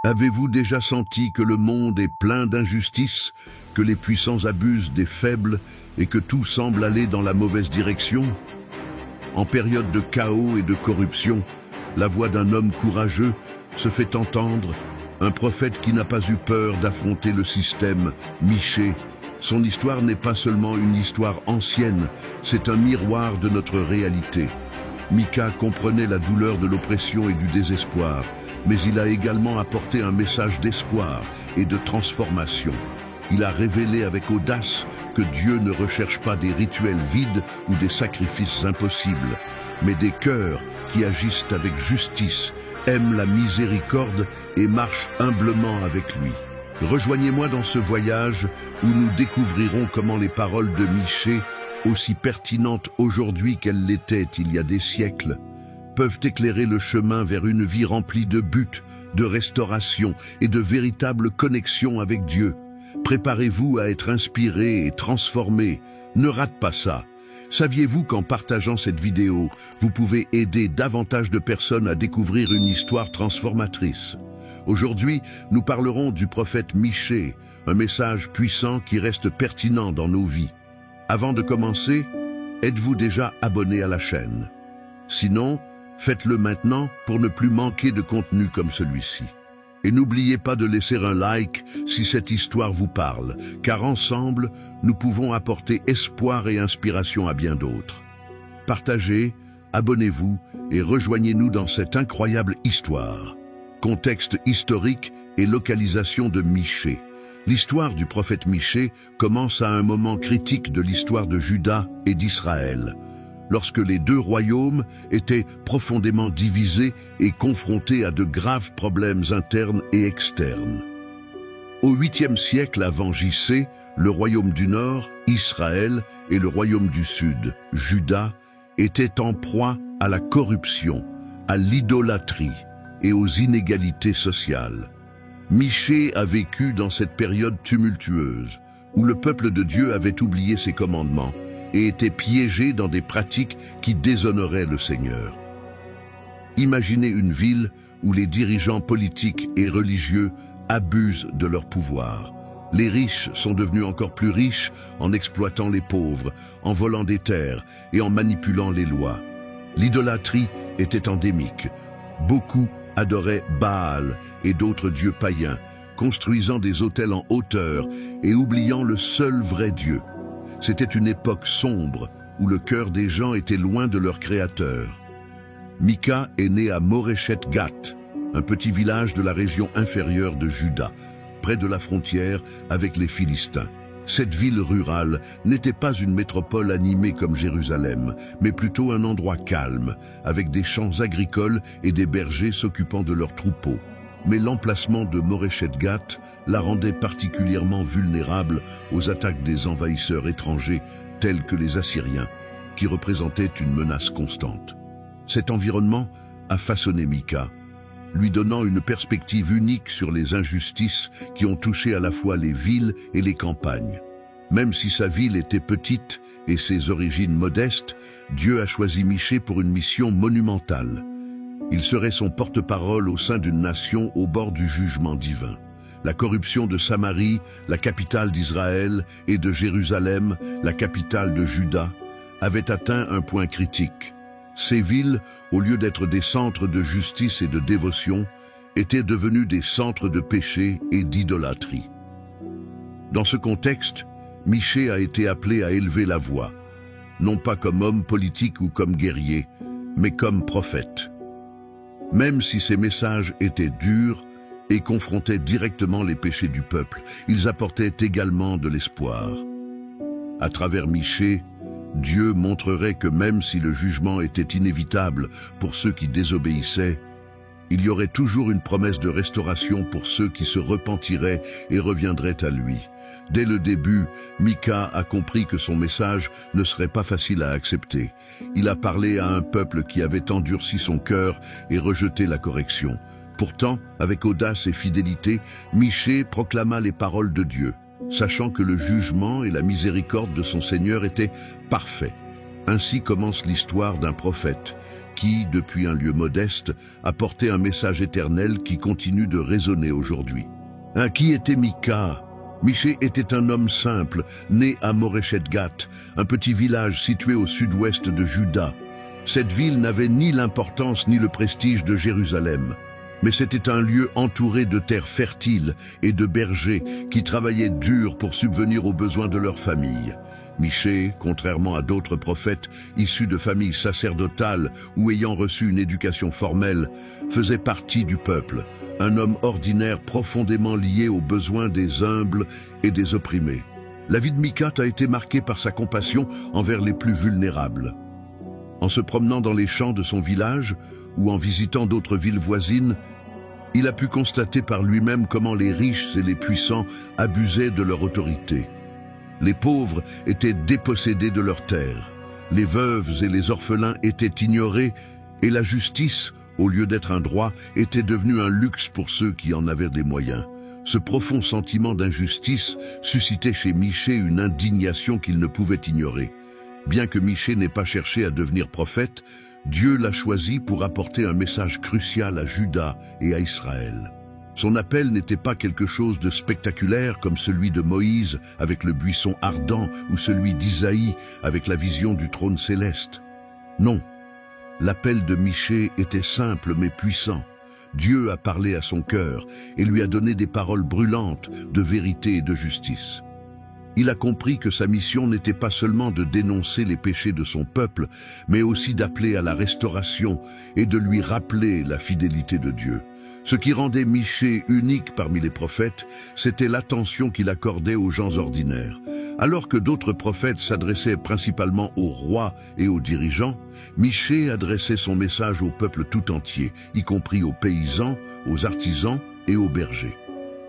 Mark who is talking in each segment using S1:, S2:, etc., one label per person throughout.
S1: Avez-vous déjà senti que le monde est plein d'injustices, que les puissants abusent des faibles et que tout semble aller dans la mauvaise direction? En période de chaos et de corruption, la voix d'un homme courageux se fait entendre, un prophète qui n'a pas eu peur d'affronter le système, Michée. Son histoire n'est pas seulement une histoire ancienne, c'est un miroir de notre réalité. Mika comprenait la douleur de l'oppression et du désespoir, mais il a également apporté un message d'espoir et de transformation. Il a révélé avec audace que Dieu ne recherche pas des rituels vides ou des sacrifices impossibles, mais des cœurs qui agissent avec justice, aiment la miséricorde et marchent humblement avec lui. Rejoignez-moi dans ce voyage où nous découvrirons comment les paroles de Michée, aussi pertinentes aujourd'hui qu'elles l'étaient il y a des siècles, peuvent éclairer le chemin vers une vie remplie de buts, de restauration et de véritable connexion avec Dieu. Préparez-vous à être inspiré et transformé. Ne rate pas ça. Saviez-vous qu'en partageant cette vidéo, vous pouvez aider davantage de personnes à découvrir une histoire transformatrice? Aujourd'hui, nous parlerons du prophète Michée, un message puissant qui reste pertinent dans nos vies. Avant de commencer, êtes-vous déjà abonné à la chaîne? Sinon, faites-le maintenant pour ne plus manquer de contenu comme celui-ci. Et n'oubliez pas de laisser un like si cette histoire vous parle, car ensemble, nous pouvons apporter espoir et inspiration à bien d'autres. Partagez, abonnez-vous et rejoignez-nous dans cette incroyable histoire. Contexte historique et localisation de Michée. L'histoire du prophète Michée commence à un moment critique de l'histoire de Juda et d'Israël, lorsque les deux royaumes étaient profondément divisés et confrontés à de graves problèmes internes et externes. Au 8e siècle avant J.C., le royaume du Nord, Israël, et le royaume du Sud, Juda, étaient en proie à la corruption, à l'idolâtrie et aux inégalités sociales. Michée a vécu dans cette période tumultueuse, où le peuple de Dieu avait oublié ses commandements et était piégé dans des pratiques qui déshonoraient le Seigneur. Imaginez une ville où les dirigeants politiques et religieux abusent de leur pouvoir. Les riches sont devenus encore plus riches en exploitant les pauvres, en volant des terres et en manipulant les lois. L'idolâtrie était endémique. Beaucoup adoraient Baal et d'autres dieux païens, construisant des autels en hauteur et oubliant le seul vrai Dieu. C'était une époque sombre où le cœur des gens était loin de leur Créateur. Mika est né à Moreshet Gat, un petit village de la région inférieure de Juda, près de la frontière avec les Philistins. Cette ville rurale n'était pas une métropole animée comme Jérusalem, mais plutôt un endroit calme, avec des champs agricoles et des bergers s'occupant de leurs troupeaux. Mais l'emplacement de Moreshet Gat la rendait particulièrement vulnérable aux attaques des envahisseurs étrangers tels que les Assyriens, qui représentaient une menace constante. Cet environnement a façonné Mika, lui donnant une perspective unique sur les injustices qui ont touché à la fois les villes et les campagnes. Même si sa ville était petite et ses origines modestes, Dieu a choisi Michée pour une mission monumentale. Il serait son porte-parole au sein d'une nation au bord du jugement divin. La corruption de Samarie, la capitale d'Israël, et de Jérusalem, la capitale de Juda, avait atteint un point critique. Ces villes, au lieu d'être des centres de justice et de dévotion, étaient devenues des centres de péché et d'idolâtrie. Dans ce contexte, Michée a été appelé à élever la voix, non pas comme homme politique ou comme guerrier, mais comme prophète. Même si ces messages étaient durs et confrontaient directement les péchés du peuple, ils apportaient également de l'espoir. À travers Michée, Dieu montrerait que même si le jugement était inévitable pour ceux qui désobéissaient, il y aurait toujours une promesse de restauration pour ceux qui se repentiraient et reviendraient à lui. Dès le début, Mika a compris que son message ne serait pas facile à accepter. Il a parlé à un peuple qui avait endurci son cœur et rejeté la correction. Pourtant, avec audace et fidélité, Michée proclama les paroles de Dieu, sachant que le jugement et la miséricorde de son Seigneur étaient parfaits. Ainsi commence l'histoire d'un prophète qui, depuis un lieu modeste, a porté un message éternel qui continue de résonner aujourd'hui. Qui était Mika? Michée était un homme simple, né à Moreshet-Gat, un petit village situé au sud-ouest de Juda. Cette ville n'avait ni l'importance ni le prestige de Jérusalem, mais c'était un lieu entouré de terres fertiles et de bergers qui travaillaient dur pour subvenir aux besoins de leur famille. Michée, contrairement à d'autres prophètes issus de familles sacerdotales ou ayant reçu une éducation formelle, faisait partie du peuple, un homme ordinaire profondément lié aux besoins des humbles et des opprimés. La vie de Mika a été marquée par sa compassion envers les plus vulnérables. En se promenant dans les champs de son village ou en visitant d'autres villes voisines, il a pu constater par lui-même comment les riches et les puissants abusaient de leur autorité. Les pauvres étaient dépossédés de leurs terres, les veuves et les orphelins étaient ignorés et la justice, au lieu d'être un droit, était devenue un luxe pour ceux qui en avaient les moyens. Ce profond sentiment d'injustice suscitait chez Michée une indignation qu'il ne pouvait ignorer. Bien que Michée n'ait pas cherché à devenir prophète, Dieu l'a choisi pour apporter un message crucial à Juda et à Israël. Son appel n'était pas quelque chose de spectaculaire comme celui de Moïse avec le buisson ardent ou celui d'Isaïe avec la vision du trône céleste. Non, l'appel de Michée était simple mais puissant. Dieu a parlé à son cœur et lui a donné des paroles brûlantes de vérité et de justice. Il a compris que sa mission n'était pas seulement de dénoncer les péchés de son peuple, mais aussi d'appeler à la restauration et de lui rappeler la fidélité de Dieu. Ce qui rendait Michée unique parmi les prophètes, c'était l'attention qu'il accordait aux gens ordinaires. Alors que d'autres prophètes s'adressaient principalement aux rois et aux dirigeants, Michée adressait son message au peuple tout entier, y compris aux paysans, aux artisans et aux bergers.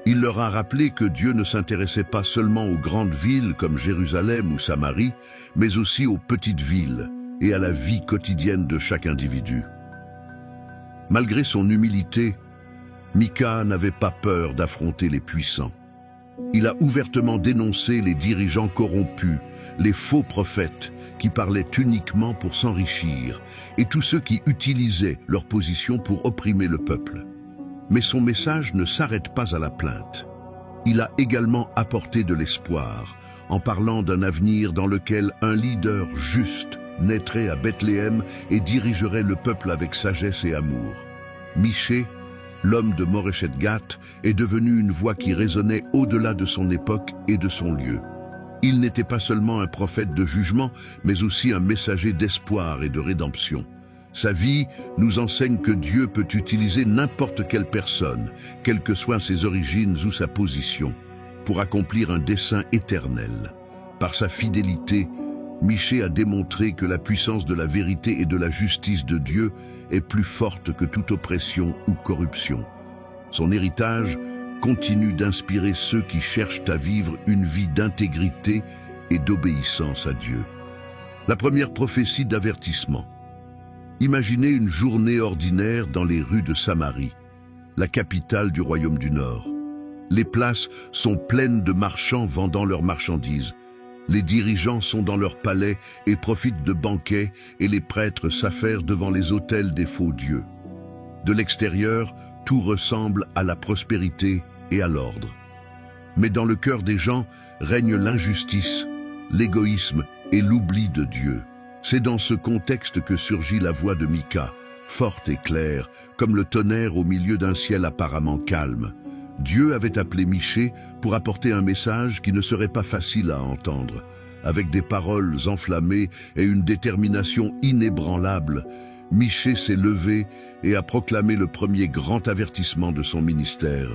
S1: Il leur a rappelé que Dieu ne s'intéressait pas seulement aux grandes villes comme Jérusalem ou Samarie, mais aussi aux petites villes et à la vie quotidienne de chaque individu. Malgré son humilité, Mika n'avait pas peur d'affronter les puissants. Il a ouvertement dénoncé les dirigeants corrompus, les faux prophètes qui parlaient uniquement pour s'enrichir et tous ceux qui utilisaient leur position pour opprimer le peuple. Mais son message ne s'arrête pas à la plainte. Il a également apporté de l'espoir en parlant d'un avenir dans lequel un leader juste naîtrait à Bethléem et dirigerait le peuple avec sagesse et amour. Michée, l'homme de Moreshet-Gat, est devenu une voix qui résonnait au-delà de son époque et de son lieu. Il n'était pas seulement un prophète de jugement, mais aussi un messager d'espoir et de rédemption. Sa vie nous enseigne que Dieu peut utiliser n'importe quelle personne, quelles que soient ses origines ou sa position, pour accomplir un dessein éternel. Par sa fidélité, Michée a démontré que la puissance de la vérité et de la justice de Dieu est plus forte que toute oppression ou corruption. Son héritage continue d'inspirer ceux qui cherchent à vivre une vie d'intégrité et d'obéissance à Dieu. La première prophétie d'avertissement. Imaginez une journée ordinaire dans les rues de Samarie, la capitale du royaume du Nord. Les places sont pleines de marchands vendant leurs marchandises. Les dirigeants sont dans leurs palais et profitent de banquets et les prêtres s'affairent devant les autels des faux dieux. De l'extérieur, tout ressemble à la prospérité et à l'ordre. Mais dans le cœur des gens règne l'injustice, l'égoïsme et l'oubli de Dieu. C'est dans ce contexte que surgit la voix de Mika, forte et claire, comme le tonnerre au milieu d'un ciel apparemment calme. Dieu avait appelé Michée pour apporter un message qui ne serait pas facile à entendre. Avec des paroles enflammées et une détermination inébranlable, Michée s'est levé et a proclamé le premier grand avertissement de son ministère.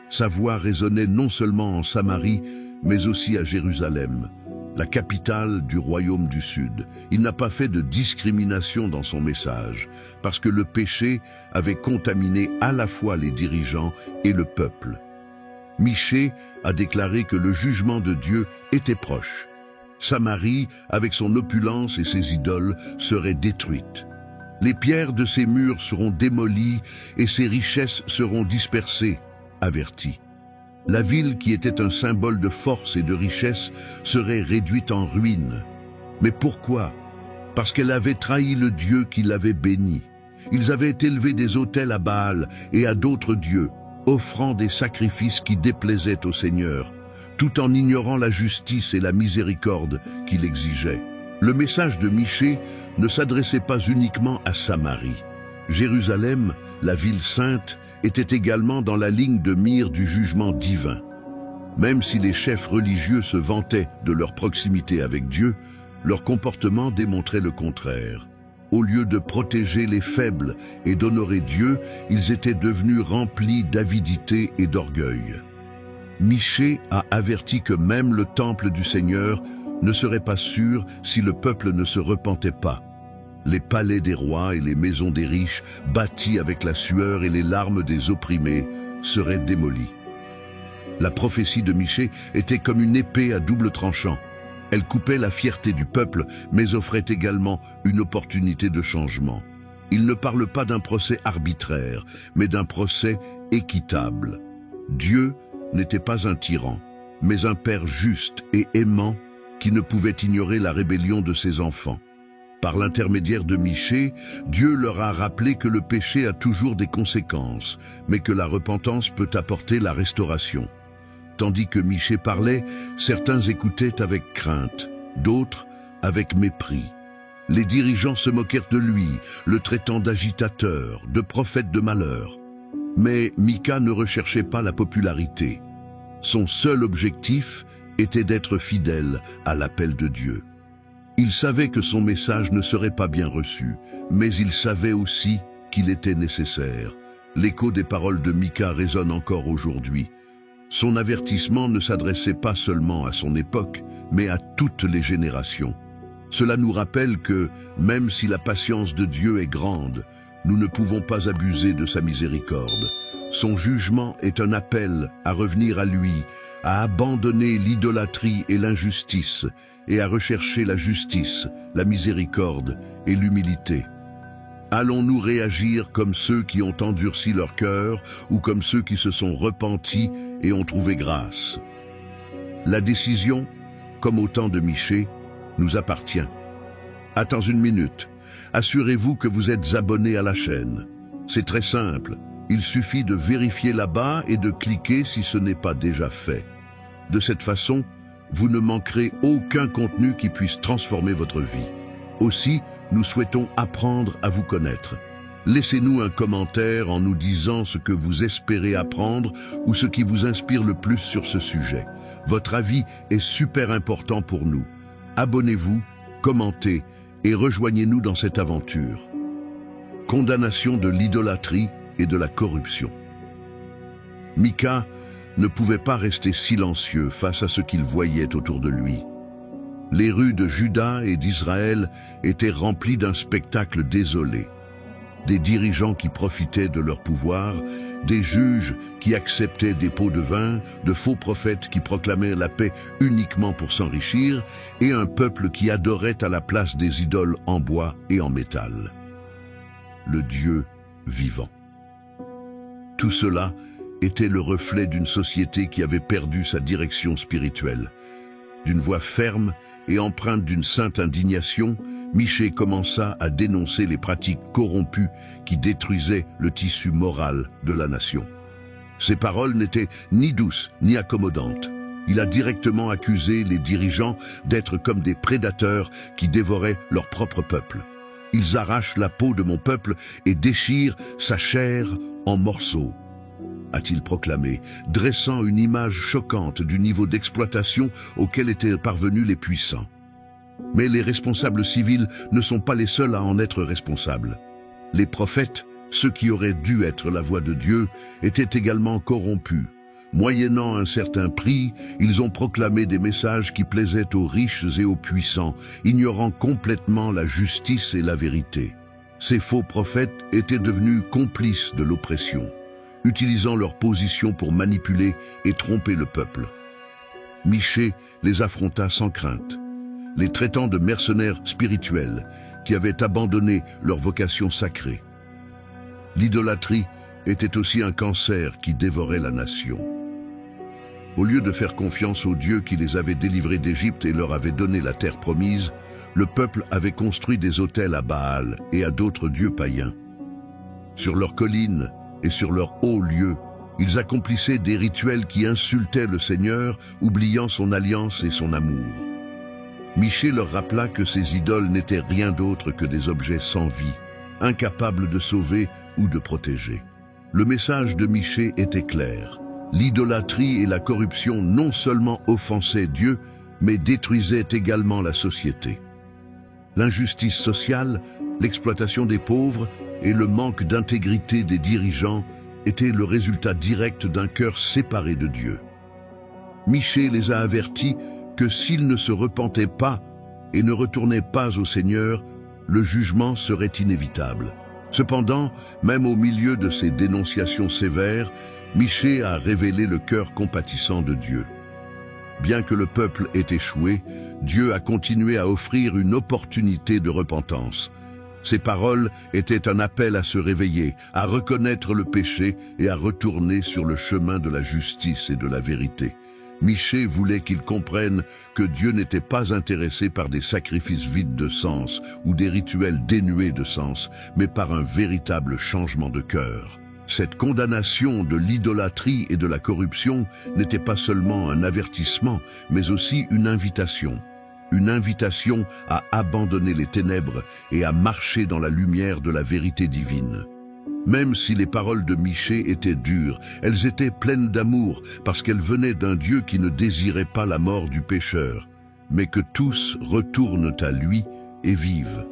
S1: Sa voix résonnait non seulement en Samarie, mais aussi à Jérusalem, la capitale du royaume du Sud. Il n'a pas fait de discrimination dans son message, parce que le péché avait contaminé à la fois les dirigeants et le peuple. Michée a déclaré que le jugement de Dieu était proche. Samarie, avec son opulence et ses idoles, serait détruite. Les pierres de ses murs seront démolies et ses richesses seront dispersées, avertit. La ville qui était un symbole de force et de richesse serait réduite en ruines. Mais pourquoi? parce qu'elle avait trahi le Dieu qui l'avait béni. Ils avaient élevé des autels à Baal et à d'autres dieux, offrant des sacrifices qui déplaisaient au Seigneur, tout en ignorant la justice et la miséricorde qu'il exigeait. Le message de Michée ne s'adressait pas uniquement à Samarie. Jérusalem, la ville sainte, était également dans la ligne de mire du jugement divin. Même si les chefs religieux se vantaient de leur proximité avec Dieu, leur comportement démontrait le contraire. Au lieu de protéger les faibles et d'honorer Dieu, ils étaient devenus remplis d'avidité et d'orgueil. Michée a averti que même le temple du Seigneur ne serait pas sûr si le peuple ne se repentait pas. Les palais des rois et les maisons des riches, bâtis avec la sueur et les larmes des opprimés, seraient démolis. La prophétie de Michée était comme une épée à double tranchant. Elle coupait la fierté du peuple, mais offrait également une opportunité de changement. Il ne parle pas d'un procès arbitraire, mais d'un procès équitable. Dieu n'était pas un tyran, mais un père juste et aimant qui ne pouvait ignorer la rébellion de ses enfants. Par l'intermédiaire de Michée, Dieu leur a rappelé que le péché a toujours des conséquences, mais que la repentance peut apporter la restauration. Tandis que Michée parlait, certains écoutaient avec crainte, d'autres avec mépris. Les dirigeants se moquèrent de lui, le traitant d'agitateur, de prophète de malheur. Mais Mika ne recherchait pas la popularité. Son seul objectif était d'être fidèle à l'appel de Dieu. Il savait que son message ne serait pas bien reçu, mais il savait aussi qu'il était nécessaire. L'écho des paroles de Mika résonne encore aujourd'hui. Son avertissement ne s'adressait pas seulement à son époque, mais à toutes les générations. Cela nous rappelle que, même si la patience de Dieu est grande, nous ne pouvons pas abuser de sa miséricorde. Son jugement est un appel à revenir à lui, à abandonner l'idolâtrie et l'injustice, et à rechercher la justice, la miséricorde et l'humilité. Allons-nous réagir comme ceux qui ont endurci leur cœur ou comme ceux qui se sont repentis et ont trouvé grâce? La décision, comme au temps de Michée, nous appartient. Attends une minute. Assurez-vous que vous êtes abonné à la chaîne. C'est très simple. Il suffit de vérifier là-bas et de cliquer si ce n'est pas déjà fait. De cette façon, vous ne manquerez aucun contenu qui puisse transformer votre vie. Aussi, nous souhaitons apprendre à vous connaître. Laissez-nous un commentaire en nous disant ce que vous espérez apprendre ou ce qui vous inspire le plus sur ce sujet. Votre avis est super important pour nous. Abonnez-vous, commentez et rejoignez-nous dans cette aventure. Condamnation de l'idolâtrie et de la corruption. Mika ne pouvait pas rester silencieux face à ce qu'il voyait autour de lui. Les rues de Juda et d'Israël étaient remplies d'un spectacle désolé. Des dirigeants qui profitaient de leur pouvoir, des juges qui acceptaient des pots de vin, de faux prophètes qui proclamaient la paix uniquement pour s'enrichir, et un peuple qui adorait à la place des idoles en bois et en métal. Le Dieu vivant. Tout cela était le reflet d'une société qui avait perdu sa direction spirituelle. D'une voix ferme et empreinte d'une sainte indignation, Michée commença à dénoncer les pratiques corrompues qui détruisaient le tissu moral de la nation. Ses paroles n'étaient ni douces ni accommodantes. Il a directement accusé les dirigeants d'être comme des prédateurs qui dévoraient leur propre peuple. Ils arrachent la peau de mon peuple et déchirent sa chair en morceaux, a-t-il proclamé, dressant une image choquante du niveau d'exploitation auquel étaient parvenus les puissants. Mais les responsables civils ne sont pas les seuls à en être responsables. Les prophètes, ceux qui auraient dû être la voix de Dieu, étaient également corrompus. Moyennant un certain prix, ils ont proclamé des messages qui plaisaient aux riches et aux puissants, ignorant complètement la justice et la vérité. Ces faux prophètes étaient devenus complices de l'oppression, utilisant leur position pour manipuler et tromper le peuple. Michée les affronta sans crainte, les traitant de mercenaires spirituels qui avaient abandonné leur vocation sacrée. L'idolâtrie était aussi un cancer qui dévorait la nation. Au lieu de faire confiance au Dieu qui les avait délivrés d'Égypte et leur avait donné la terre promise, le peuple avait construit des autels à Baal et à d'autres dieux païens. Sur leurs collines et sur leurs hauts lieux, ils accomplissaient des rituels qui insultaient le Seigneur, oubliant son alliance et son amour. Michée leur rappela que ces idoles n'étaient rien d'autre que des objets sans vie, incapables de sauver ou de protéger. Le message de Michée était clair. L'idolâtrie et la corruption non seulement offensaient Dieu, mais détruisaient également la société. L'injustice sociale, l'exploitation des pauvres et le manque d'intégrité des dirigeants étaient le résultat direct d'un cœur séparé de Dieu. Michée les a avertis que s'ils ne se repentaient pas et ne retournaient pas au Seigneur, le jugement serait inévitable. Cependant, même au milieu de ces dénonciations sévères, Michée a révélé le cœur compatissant de Dieu. Bien que le peuple ait échoué, Dieu a continué à offrir une opportunité de repentance. Ces paroles étaient un appel à se réveiller, à reconnaître le péché et à retourner sur le chemin de la justice et de la vérité. Michée voulait qu'ils comprennent que Dieu n'était pas intéressé par des sacrifices vides de sens ou des rituels dénués de sens, mais par un véritable changement de cœur. Cette condamnation de l'idolâtrie et de la corruption n'était pas seulement un avertissement, mais aussi une invitation. Une invitation à abandonner les ténèbres et à marcher dans la lumière de la vérité divine. Même si les paroles de Michée étaient dures, elles étaient pleines d'amour parce qu'elles venaient d'un Dieu qui ne désirait pas la mort du pécheur, mais que tous retournent à lui et vivent.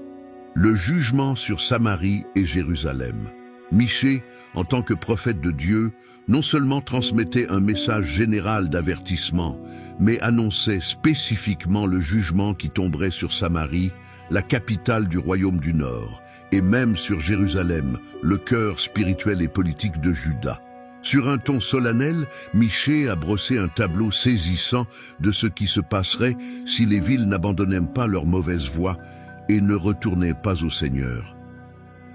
S1: Le jugement sur Samarie et Jérusalem. Michée, en tant que prophète de Dieu, non seulement transmettait un message général d'avertissement, mais annonçait spécifiquement le jugement qui tomberait sur Samarie, la capitale du royaume du Nord, et même sur Jérusalem, le cœur spirituel et politique de Juda. Sur un ton solennel, Michée a brossé un tableau saisissant de ce qui se passerait si les villes n'abandonnaient pas leur mauvaise voie et ne retournaient pas au Seigneur.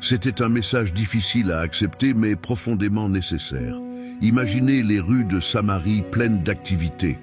S1: C'était un message difficile à accepter, mais profondément nécessaire. Imaginez les rues de Samarie pleines d'activités.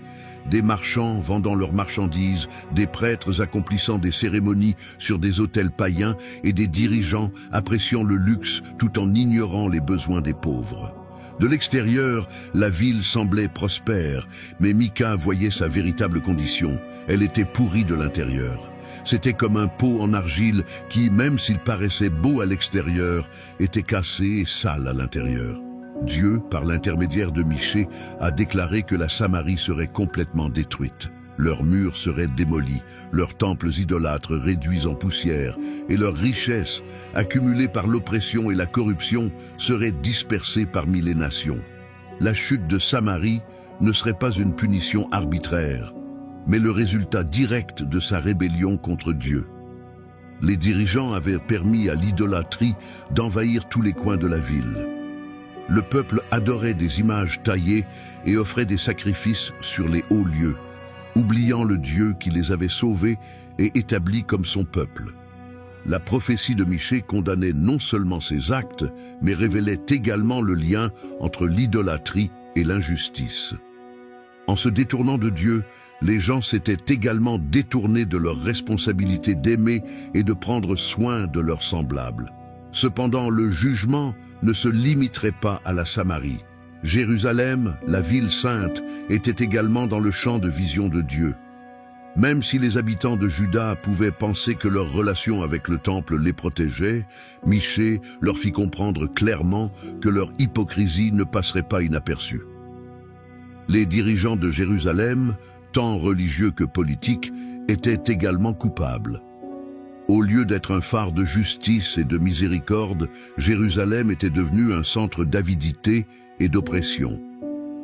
S1: Des marchands vendant leurs marchandises, des prêtres accomplissant des cérémonies sur des autels païens et des dirigeants appréciant le luxe tout en ignorant les besoins des pauvres. De l'extérieur, la ville semblait prospère, mais Mika voyait sa véritable condition. Elle était pourrie de l'intérieur. C'était comme un pot en argile qui, même s'il paraissait beau à l'extérieur, était cassé et sale à l'intérieur. Dieu, par l'intermédiaire de Michée, a déclaré que la Samarie serait complètement détruite. Leurs murs seraient démolis, leurs temples idolâtres réduits en poussière, et leurs richesses, accumulées par l'oppression et la corruption, seraient dispersées parmi les nations. La chute de Samarie ne serait pas une punition arbitraire, mais le résultat direct de sa rébellion contre Dieu. Les dirigeants avaient permis à l'idolâtrie d'envahir tous les coins de la ville. Le peuple adorait des images taillées et offrait des sacrifices sur les hauts lieux, oubliant le Dieu qui les avait sauvés et établis comme son peuple. La prophétie de Michée condamnait non seulement ces actes, mais révélait également le lien entre l'idolâtrie et l'injustice. En se détournant de Dieu, les gens s'étaient également détournés de leur responsabilité d'aimer et de prendre soin de leurs semblables. Cependant, le jugement ne se limiterait pas à la Samarie. Jérusalem, la ville sainte, était également dans le champ de vision de Dieu. Même si les habitants de Juda pouvaient penser que leur relation avec le temple les protégeait, Michée leur fit comprendre clairement que leur hypocrisie ne passerait pas inaperçue. Les dirigeants de Jérusalem, tant religieux que politiques, étaient également coupables. Au lieu d'être un phare de justice et de miséricorde, Jérusalem était devenu un centre d'avidité et d'oppression.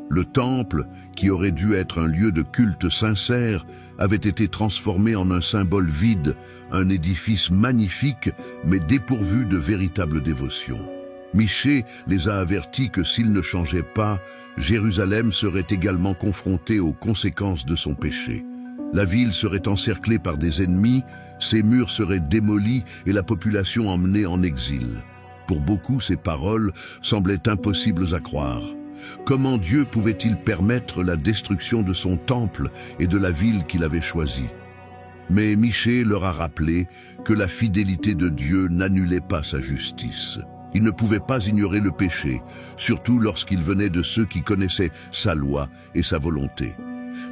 S1: Le temple, qui aurait dû être un lieu de culte sincère, avait été transformé en un symbole vide, un édifice magnifique, mais dépourvu de véritable dévotion. Michée les a avertis que s'ils ne changeaient pas, Jérusalem serait également confrontée aux conséquences de son péché. La ville serait encerclée par des ennemis, ses murs seraient démolis et la population emmenée en exil. Pour beaucoup, ces paroles semblaient impossibles à croire. Comment Dieu pouvait-il permettre la destruction de son temple et de la ville qu'il avait choisie? Mais Michée leur a rappelé que la fidélité de Dieu n'annulait pas sa justice. Il ne pouvait pas ignorer le péché, surtout lorsqu'il venait de ceux qui connaissaient sa loi et sa volonté.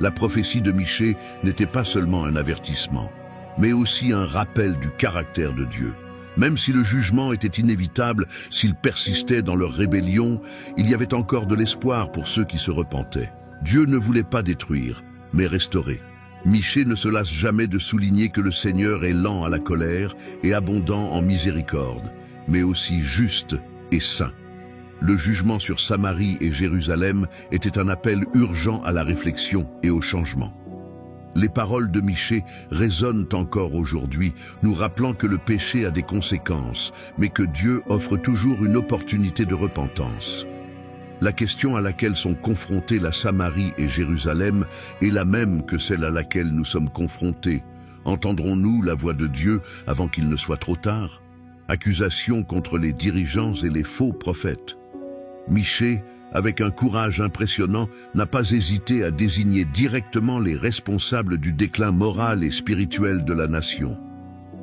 S1: La prophétie de Michée n'était pas seulement un avertissement, mais aussi un rappel du caractère de Dieu. Même si le jugement était inévitable, s'ils persistaient dans leur rébellion, il y avait encore de l'espoir pour ceux qui se repentaient. Dieu ne voulait pas détruire, mais restaurer. Michée ne se lasse jamais de souligner que le Seigneur est lent à la colère et abondant en miséricorde, mais aussi juste et saint. Le jugement sur Samarie et Jérusalem était un appel urgent à la réflexion et au changement. Les paroles de Michée résonnent encore aujourd'hui, nous rappelant que le péché a des conséquences, mais que Dieu offre toujours une opportunité de repentance. La question à laquelle sont confrontés la Samarie et Jérusalem est la même que celle à laquelle nous sommes confrontés. Entendrons-nous la voix de Dieu avant qu'il ne soit trop tard? Accusation contre les dirigeants et les faux prophètes. Michée, avec un courage impressionnant, n'a pas hésité à désigner directement les responsables du déclin moral et spirituel de la nation.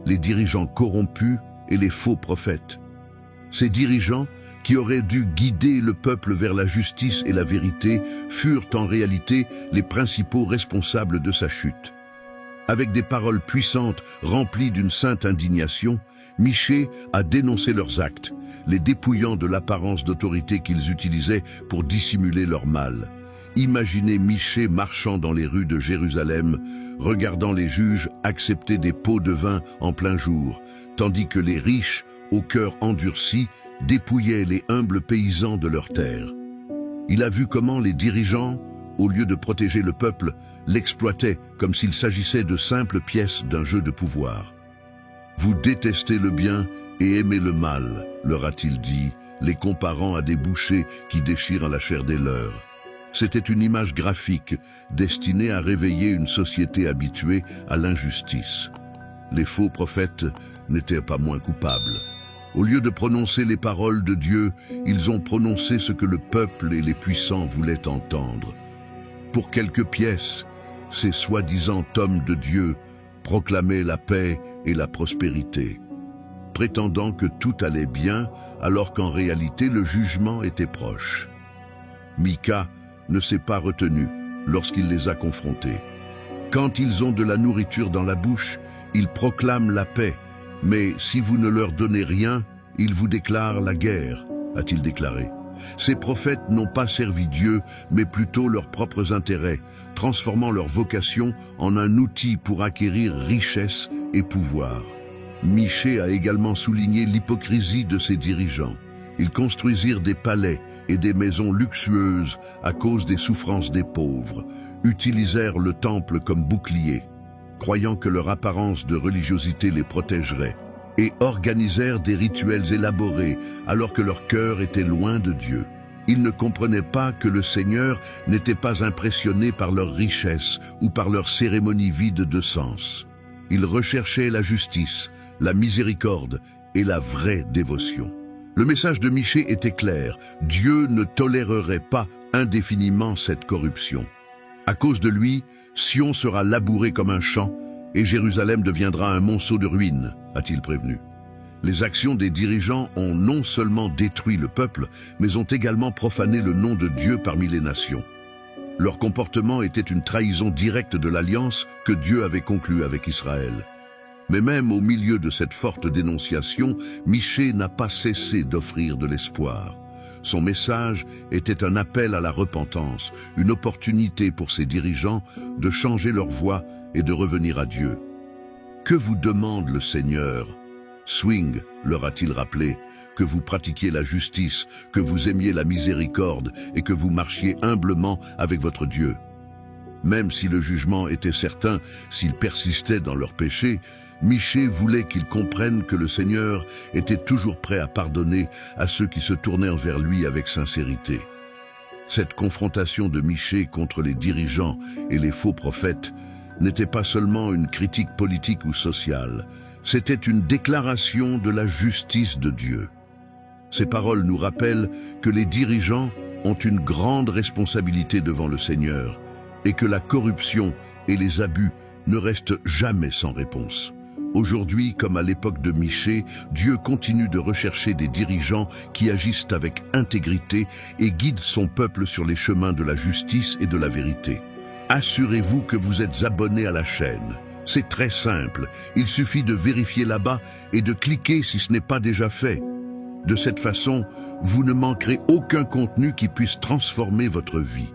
S1: Les dirigeants corrompus et les faux prophètes. Ces dirigeants, qui auraient dû guider le peuple vers la justice et la vérité, furent en réalité les principaux responsables de sa chute. Avec des paroles puissantes remplies d'une sainte indignation, Michée a dénoncé leurs actes, les dépouillant de l'apparence d'autorité qu'ils utilisaient pour dissimuler leur mal. Imaginez Michée marchant dans les rues de Jérusalem, regardant les juges accepter des pots de vin en plein jour, tandis que les riches, au cœur endurci, dépouillaient les humbles paysans de leurs terres. Il a vu comment les dirigeants, au lieu de protéger le peuple, l'exploitaient comme s'il s'agissait de simples pièces d'un jeu de pouvoir. « Vous détestez le bien et aimez le mal », leur a-t-il dit, les comparant à des bouchers qui déchirent la chair des leurs. C'était une image graphique destinée à réveiller une société habituée à l'injustice. Les faux prophètes n'étaient pas moins coupables. Au lieu de prononcer les paroles de Dieu, ils ont prononcé ce que le peuple et les puissants voulaient entendre. Pour quelques pièces, ces soi-disant hommes de Dieu proclamaient la paix et la prospérité, prétendant que tout allait bien alors qu'en réalité le jugement était proche. Mika ne s'est pas retenu lorsqu'il les a confrontés. Quand ils ont de la nourriture dans la bouche, ils proclament la paix, mais si vous ne leur donnez rien, ils vous déclarent la guerre, a-t-il déclaré. Ces prophètes n'ont pas servi Dieu, mais plutôt leurs propres intérêts, transformant leur vocation en un outil pour acquérir richesse et pouvoir. Michée a également souligné l'hypocrisie de ses dirigeants. Ils construisirent des palais et des maisons luxueuses à cause des souffrances des pauvres, utilisèrent le temple comme bouclier, croyant que leur apparence de religiosité les protégerait, et organisèrent des rituels élaborés alors que leur cœur était loin de Dieu. Ils ne comprenaient pas que le Seigneur n'était pas impressionné par leur richesse ou par leurs cérémonies vides de sens. Ils recherchaient la justice, la miséricorde et la vraie dévotion. Le message de Michée était clair, Dieu ne tolérerait pas indéfiniment cette corruption. À cause de lui, Sion sera labouré comme un champ et Jérusalem deviendra un monceau de ruines, a-t-il prévenu. Les actions des dirigeants ont non seulement détruit le peuple, mais ont également profané le nom de Dieu parmi les nations. Leur comportement était une trahison directe de l'alliance que Dieu avait conclue avec Israël. Mais même au milieu de cette forte dénonciation, Michée n'a pas cessé d'offrir de l'espoir. Son message était un appel à la repentance, une opportunité pour ses dirigeants de changer leur voie et de revenir à Dieu. « Que vous demande le Seigneur ?» Swing, leur a-t-il rappelé, que vous pratiquiez la justice, que vous aimiez la miséricorde et que vous marchiez humblement avec votre Dieu. Même si le jugement était certain, s'ils persistaient dans leurs péchés, Michée voulait qu'ils comprennent que le Seigneur était toujours prêt à pardonner à ceux qui se tournaient vers lui avec sincérité. Cette confrontation de Michée contre les dirigeants et les faux prophètes n'était pas seulement une critique politique ou sociale, c'était une déclaration de la justice de Dieu. Ces paroles nous rappellent que les dirigeants ont une grande responsabilité devant le Seigneur et que la corruption et les abus ne restent jamais sans réponse. Aujourd'hui, comme à l'époque de Michée, Dieu continue de rechercher des dirigeants qui agissent avec intégrité et guident son peuple sur les chemins de la justice et de la vérité. Assurez-vous que vous êtes abonné à la chaîne. C'est très simple, il suffit de vérifier là-bas et de cliquer si ce n'est pas déjà fait. De cette façon, vous ne manquerez aucun contenu qui puisse transformer votre vie.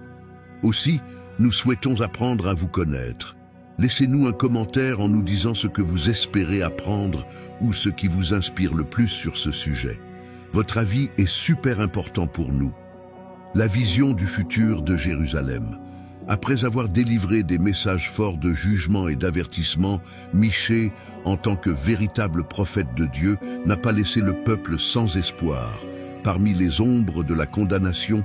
S1: Aussi, nous souhaitons apprendre à vous connaître. Laissez-nous un commentaire en nous disant ce que vous espérez apprendre ou ce qui vous inspire le plus sur ce sujet. Votre avis est super important pour nous. La vision du futur de Jérusalem. Après avoir délivré des messages forts de jugement et d'avertissement, Michée, en tant que véritable prophète de Dieu, n'a pas laissé le peuple sans espoir. Parmi les ombres de la condamnation,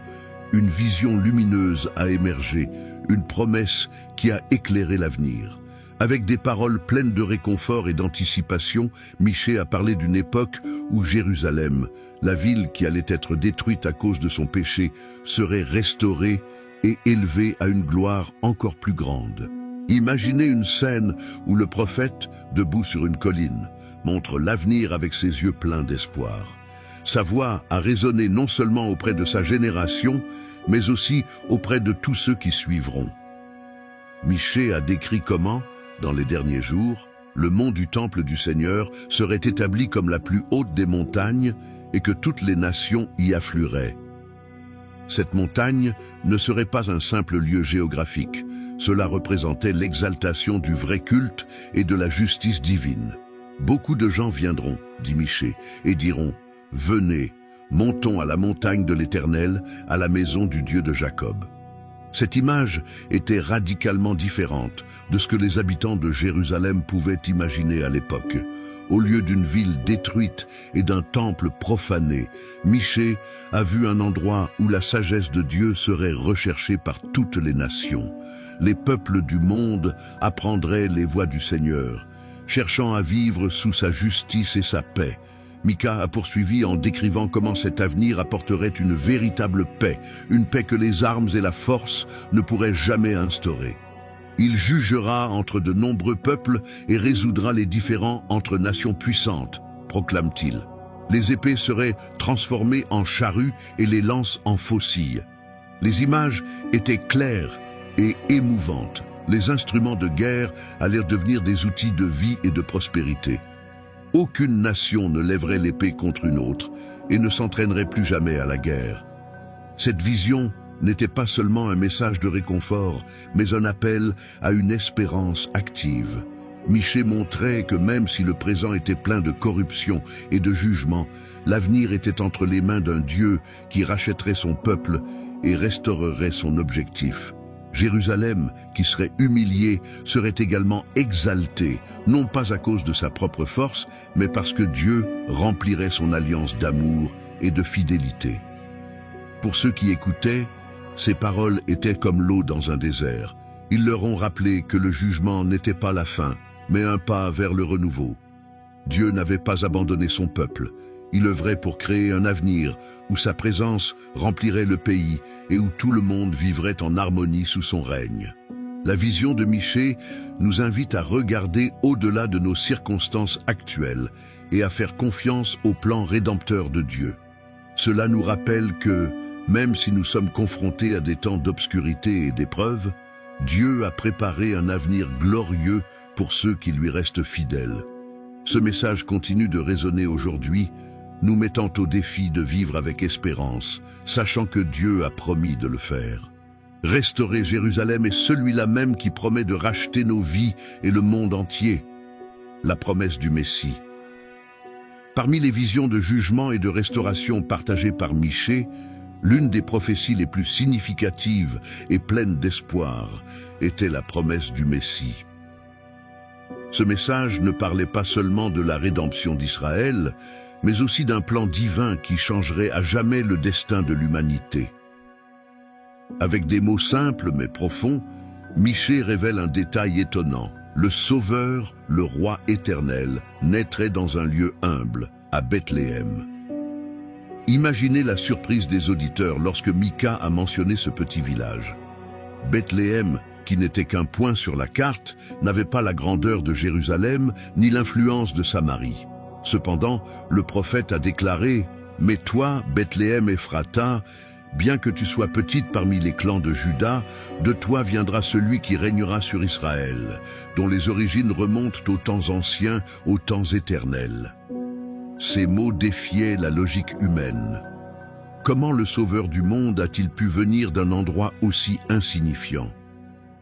S1: une vision lumineuse a émergé, une promesse qui a éclairé l'avenir. Avec des paroles pleines de réconfort et d'anticipation, Michée a parlé d'une époque où Jérusalem, la ville qui allait être détruite à cause de son péché, serait restaurée et élevée à une gloire encore plus grande. Imaginez une scène où le prophète, debout sur une colline, montre l'avenir avec ses yeux pleins d'espoir. Sa voix a résonné non seulement auprès de sa génération, mais aussi auprès de tous ceux qui suivront. Michée a décrit comment, dans les derniers jours, le mont du temple du Seigneur serait établi comme la plus haute des montagnes et que toutes les nations y afflueraient. Cette montagne ne serait pas un simple lieu géographique. Cela représentait l'exaltation du vrai culte et de la justice divine. Beaucoup de gens viendront, dit Michée, et diront « Venez, montons à la montagne de l'Éternel, à la maison du Dieu de Jacob ». Cette image était radicalement différente de ce que les habitants de Jérusalem pouvaient imaginer à l'époque. Au lieu d'une ville détruite et d'un temple profané, Michée a vu un endroit où la sagesse de Dieu serait recherchée par toutes les nations. Les peuples du monde apprendraient les voies du Seigneur, cherchant à vivre sous sa justice et sa paix. Micah a poursuivi en décrivant comment cet avenir apporterait une véritable paix, une paix que les armes et la force ne pourraient jamais instaurer. Il jugera entre de nombreux peuples et résoudra les différends entre nations puissantes, proclame-t-il. Les épées seraient transformées en charrues et les lances en faucilles. Les images étaient claires et émouvantes. Les instruments de guerre allèrent devenir des outils de vie et de prospérité. Aucune nation ne lèverait l'épée contre une autre et ne s'entraînerait plus jamais à la guerre. Cette vision n'était pas seulement un message de réconfort, mais un appel à une espérance active. Michée montrait que même si le présent était plein de corruption et de jugement, l'avenir était entre les mains d'un Dieu qui rachèterait son peuple et restaurerait son objectif. Jérusalem, qui serait humiliée, serait également exaltée, non pas à cause de sa propre force, mais parce que Dieu remplirait son alliance d'amour et de fidélité. Pour ceux qui écoutaient, ces paroles étaient comme l'eau dans un désert. Ils leur ont rappelé que le jugement n'était pas la fin, mais un pas vers le renouveau. Dieu n'avait pas abandonné son peuple. Il œuvrait pour créer un avenir où sa présence remplirait le pays et où tout le monde vivrait en harmonie sous son règne. La vision de Michée nous invite à regarder au-delà de nos circonstances actuelles et à faire confiance au plan rédempteur de Dieu. Cela nous rappelle que, même si nous sommes confrontés à des temps d'obscurité et d'épreuves, Dieu a préparé un avenir glorieux pour ceux qui lui restent fidèles. Ce message continue de résonner aujourd'hui, nous mettant au défi de vivre avec espérance, sachant que Dieu a promis de le faire. Restaurer Jérusalem est celui-là même qui promet de racheter nos vies et le monde entier. La promesse du Messie. Parmi les visions de jugement et de restauration partagées par Michée, l'une des prophéties les plus significatives et pleines d'espoir était la promesse du Messie. Ce message ne parlait pas seulement de la rédemption d'Israël, mais aussi d'un plan divin qui changerait à jamais le destin de l'humanité. Avec des mots simples mais profonds, Michée révèle un détail étonnant. Le Sauveur, le Roi éternel, naîtrait dans un lieu humble, à Bethléem. Imaginez la surprise des auditeurs lorsque Mika a mentionné ce petit village. Bethléem, qui n'était qu'un point sur la carte, n'avait pas la grandeur de Jérusalem ni l'influence de Samarie. Cependant, le prophète a déclaré « Mais toi, Bethléem Ephrata, bien que tu sois petite parmi les clans de Juda, de toi viendra celui qui régnera sur Israël, dont les origines remontent aux temps anciens, aux temps éternels. » Ces mots défiaient la logique humaine. Comment le Sauveur du monde a-t-il pu venir d'un endroit aussi insignifiant?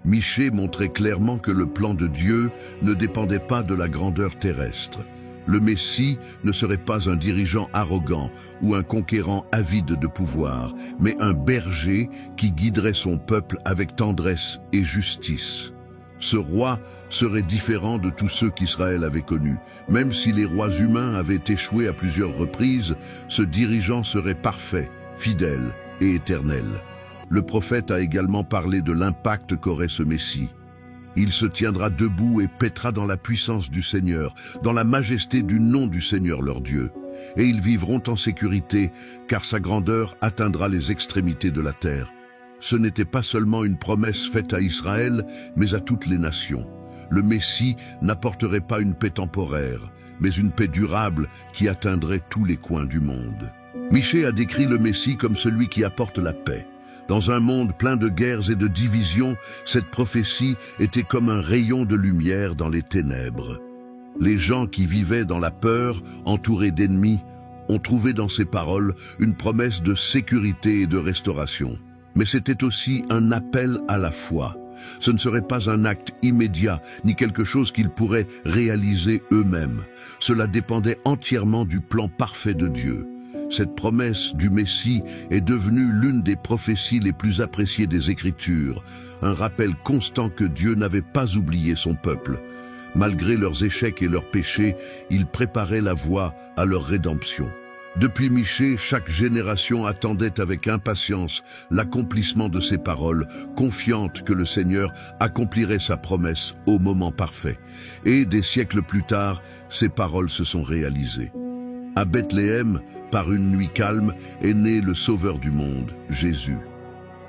S1: Michée montrait clairement que le plan de Dieu ne dépendait pas de la grandeur terrestre. Le Messie ne serait pas un dirigeant arrogant ou un conquérant avide de pouvoir, mais un berger qui guiderait son peuple avec tendresse et justice. Ce roi serait différent de tous ceux qu'Israël avait connus. Même si les rois humains avaient échoué à plusieurs reprises, ce dirigeant serait parfait, fidèle et éternel. Le prophète a également parlé de l'impact qu'aurait ce Messie. Il se tiendra debout et paîtra dans la puissance du Seigneur, dans la majesté du nom du Seigneur leur Dieu. Et ils vivront en sécurité, car sa grandeur atteindra les extrémités de la terre. Ce n'était pas seulement une promesse faite à Israël, mais à toutes les nations. Le Messie n'apporterait pas une paix temporaire, mais une paix durable qui atteindrait tous les coins du monde. Michée a décrit le Messie comme celui qui apporte la paix. Dans un monde plein de guerres et de divisions, cette prophétie était comme un rayon de lumière dans les ténèbres. Les gens qui vivaient dans la peur, entourés d'ennemis, ont trouvé dans ces paroles une promesse de sécurité et de restauration. Mais c'était aussi un appel à la foi. Ce ne serait pas un acte immédiat, ni quelque chose qu'ils pourraient réaliser eux-mêmes. Cela dépendait entièrement du plan parfait de Dieu. Cette promesse du Messie est devenue l'une des prophéties les plus appréciées des Écritures, un rappel constant que Dieu n'avait pas oublié son peuple. Malgré leurs échecs et leurs péchés, il préparait la voie à leur rédemption. Depuis Michée, chaque génération attendait avec impatience l'accomplissement de ces paroles, confiante que le Seigneur accomplirait sa promesse au moment parfait. Et des siècles plus tard, ces paroles se sont réalisées. À Bethléem, par une nuit calme, est né le Sauveur du monde, Jésus.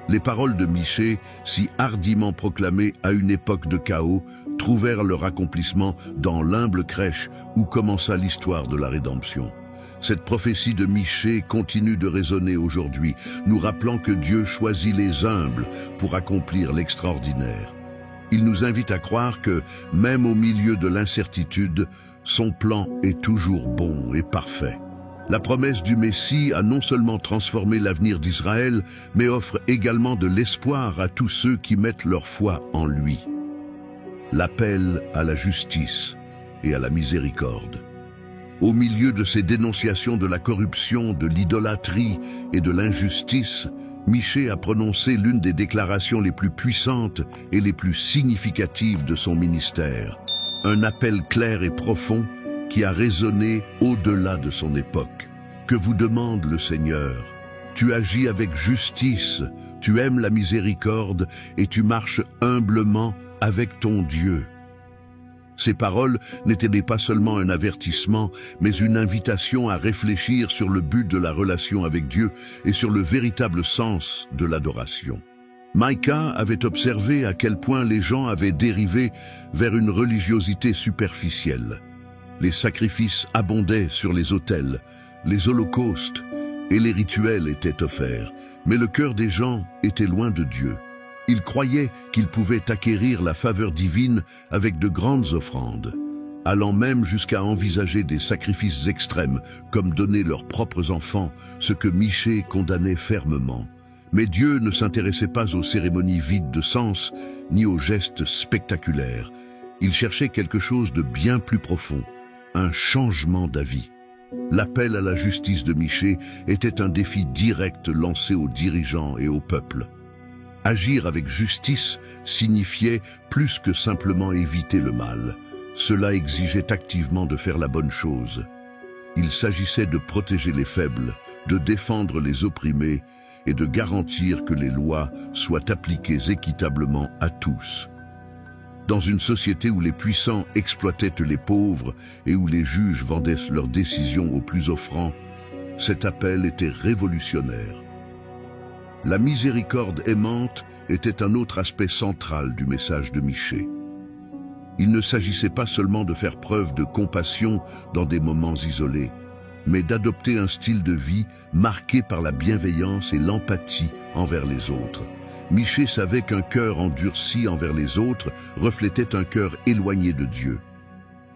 S1: Les paroles de Michée, si hardiment proclamées à une époque de chaos, trouvèrent leur accomplissement dans l'humble crèche où commença l'histoire de la rédemption. Cette prophétie de Michée continue de résonner aujourd'hui, nous rappelant que Dieu choisit les humbles pour accomplir l'extraordinaire. Il nous invite à croire que, même au milieu de l'incertitude, son plan est toujours bon et parfait. La promesse du Messie a non seulement transformé l'avenir d'Israël, mais offre également de l'espoir à tous ceux qui mettent leur foi en lui. L'appel à la justice et à la miséricorde. Au milieu de ces dénonciations de la corruption, de l'idolâtrie et de l'injustice, Michée a prononcé l'une des déclarations les plus puissantes et les plus significatives de son ministère. Un appel clair et profond qui a résonné au-delà de son époque. Que vous demande le Seigneur? Tu agis avec justice, tu aimes la miséricorde et tu marches humblement avec ton Dieu. Ces paroles n'étaient pas seulement un avertissement, mais une invitation à réfléchir sur le but de la relation avec Dieu et sur le véritable sens de l'adoration. Micah avait observé à quel point les gens avaient dérivé vers une religiosité superficielle. Les sacrifices abondaient sur les autels, les holocaustes et les rituels étaient offerts, mais le cœur des gens était loin de Dieu. Ils croyaient qu'ils pouvaient acquérir la faveur divine avec de grandes offrandes, allant même jusqu'à envisager des sacrifices extrêmes, comme donner leurs propres enfants, ce que Michée condamnait fermement. Mais Dieu ne s'intéressait pas aux cérémonies vides de sens, ni aux gestes spectaculaires. Il cherchait quelque chose de bien plus profond, un changement d'avis. L'appel à la justice de Michée était un défi direct lancé aux dirigeants et au peuple. Agir avec justice signifiait plus que simplement éviter le mal. Cela exigeait activement de faire la bonne chose. Il s'agissait de protéger les faibles, de défendre les opprimés et de garantir que les lois soient appliquées équitablement à tous. Dans une société où les puissants exploitaient les pauvres et où les juges vendaient leurs décisions aux plus offrants, Cet appel était révolutionnaire. La miséricorde aimante était un autre aspect central du message de Michée. Il ne s'agissait pas seulement de faire preuve de compassion dans des moments isolés, mais d'adopter un style de vie marqué par la bienveillance et l'empathie envers les autres. Michée savait qu'un cœur endurci envers les autres reflétait un cœur éloigné de Dieu.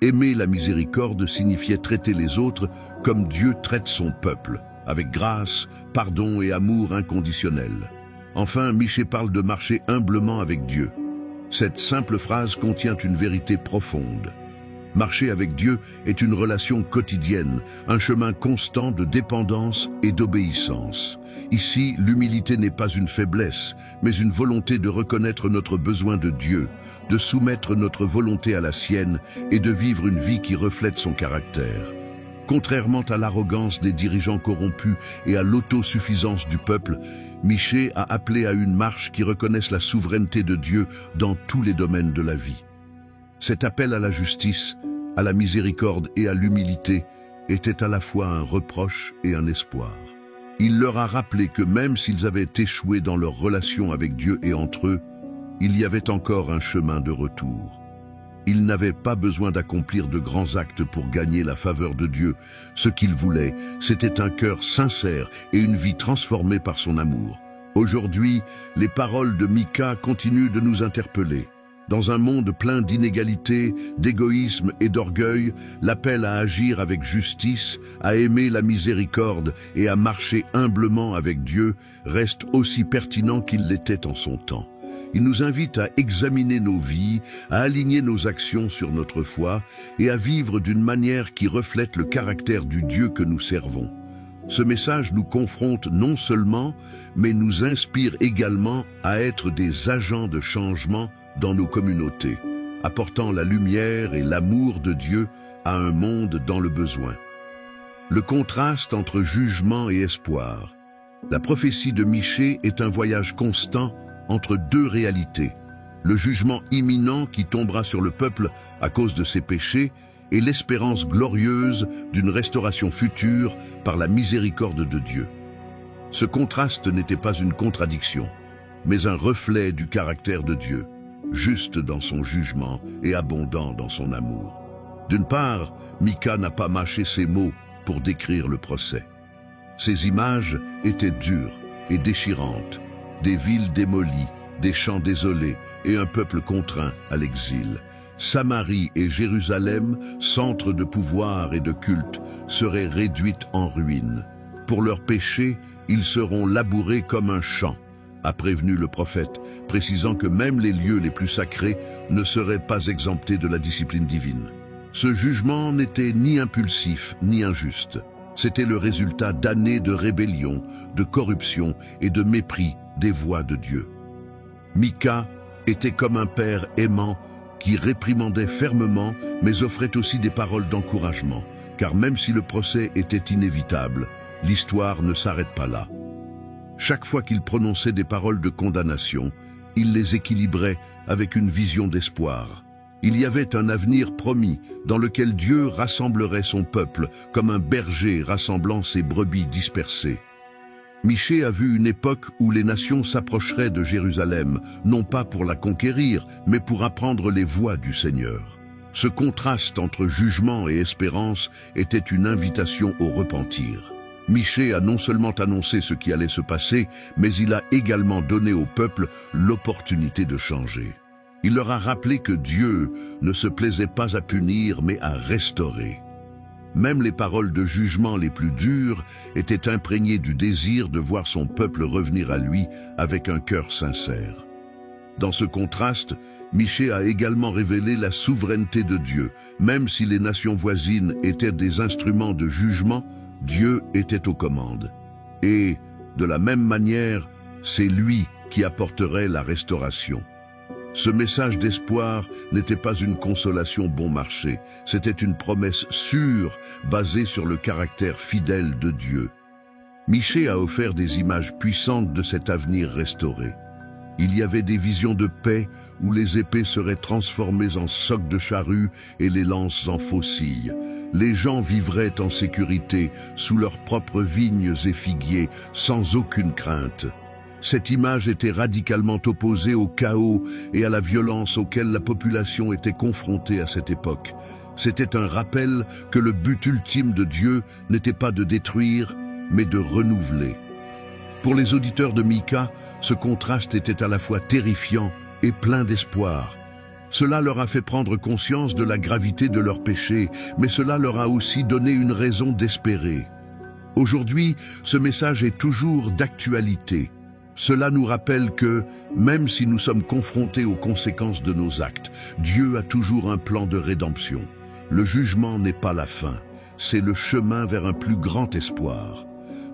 S1: Aimer la miséricorde signifiait traiter les autres comme Dieu traite son peuple, avec grâce, pardon et amour inconditionnel. Enfin, Michée parle de marcher humblement avec Dieu. Cette simple phrase contient une vérité profonde. Marcher avec Dieu est une relation quotidienne, un chemin constant de dépendance et d'obéissance. Ici, l'humilité n'est pas une faiblesse, mais une volonté de reconnaître notre besoin de Dieu, de soumettre notre volonté à la sienne et de vivre une vie qui reflète son caractère. Contrairement à l'arrogance des dirigeants corrompus et à l'autosuffisance du peuple, Michée a appelé à une marche qui reconnaisse la souveraineté de Dieu dans tous les domaines de la vie. Cet appel à la justice, à la miséricorde et à l'humilité était à la fois un reproche et un espoir. Il leur a rappelé que même s'ils avaient échoué dans leur relation avec Dieu et entre eux, il y avait encore un chemin de retour. Ils n'avaient pas besoin d'accomplir de grands actes pour gagner la faveur de Dieu. Ce qu'ils voulaient, c'était un cœur sincère et une vie transformée par son amour. Aujourd'hui, les paroles de Micah continuent de nous interpeller. Dans un monde plein d'inégalités, d'égoïsme et d'orgueil, l'appel à agir avec justice, à aimer la miséricorde et à marcher humblement avec Dieu reste aussi pertinent qu'il l'était en son temps. Il nous invite à examiner nos vies, à aligner nos actions sur notre foi et à vivre d'une manière qui reflète le caractère du Dieu que nous servons. Ce message nous confronte non seulement, mais nous inspire également à être des agents de changement dans nos communautés, apportant la lumière et l'amour de Dieu à un monde dans le besoin. Le contraste entre jugement et espoir. La prophétie de Michée est un voyage constant entre deux réalités, le jugement imminent qui tombera sur le peuple à cause de ses péchés et l'espérance glorieuse d'une restauration future par la miséricorde de Dieu. Ce contraste n'était pas une contradiction, mais un reflet du caractère de Dieu, juste dans son jugement et abondant dans son amour. D'une part, Micah n'a pas mâché ses mots pour décrire le procès. Ces images étaient dures et déchirantes, des villes démolies, des champs désolés et un peuple contraint à l'exil. Samarie et Jérusalem, centres de pouvoir et de culte, seraient réduites en ruines. Pour leurs péchés, ils seront labourés comme un champ, a prévenu le prophète, précisant que même les lieux les plus sacrés ne seraient pas exemptés de la discipline divine. Ce jugement n'était ni impulsif ni injuste. C'était le résultat d'années de rébellion, de corruption et de mépris des voies de Dieu. Micah était comme un père aimant qui réprimandait fermement, mais offrait aussi des paroles d'encouragement, car même si le procès était inévitable, l'histoire ne s'arrête pas là. Chaque fois qu'il prononçait des paroles de condamnation, il les équilibrait avec une vision d'espoir. Il y avait un avenir promis dans lequel Dieu rassemblerait son peuple comme un berger rassemblant ses brebis dispersées. Michée a vu une époque où les nations s'approcheraient de Jérusalem, non pas pour la conquérir, mais pour apprendre les voies du Seigneur. Ce contraste entre jugement et espérance était une invitation au repentir. Michée a non seulement annoncé ce qui allait se passer, mais il a également donné au peuple l'opportunité de changer. Il leur a rappelé que Dieu ne se plaisait pas à punir, mais à restaurer. Même les paroles de jugement les plus dures étaient imprégnées du désir de voir son peuple revenir à lui avec un cœur sincère. Dans ce contraste, Michée a également révélé la souveraineté de Dieu. Même si les nations voisines étaient des instruments de jugement, Dieu était aux commandes. Et, de la même manière, c'est lui qui apporterait la restauration. Ce message d'espoir n'était pas une consolation bon marché, c'était une promesse sûre basée sur le caractère fidèle de Dieu. Michée a offert des images puissantes de cet avenir restauré. Il y avait des visions de paix où les épées seraient transformées en socs de charrue et les lances en faucilles. Les gens vivraient en sécurité sous leurs propres vignes et figuiers, sans aucune crainte. Cette image était radicalement opposée au chaos et à la violence auxquels la population était confrontée à cette époque. C'était un rappel que le but ultime de Dieu n'était pas de détruire, mais de renouveler. Pour les auditeurs de Mika, ce contraste était à la fois terrifiant et plein d'espoir. Cela leur a fait prendre conscience de la gravité de leurs péchés, mais cela leur a aussi donné une raison d'espérer. Aujourd'hui, ce message est toujours d'actualité. Cela nous rappelle que, même si nous sommes confrontés aux conséquences de nos actes, Dieu a toujours un plan de rédemption. Le jugement n'est pas la fin, c'est le chemin vers un plus grand espoir.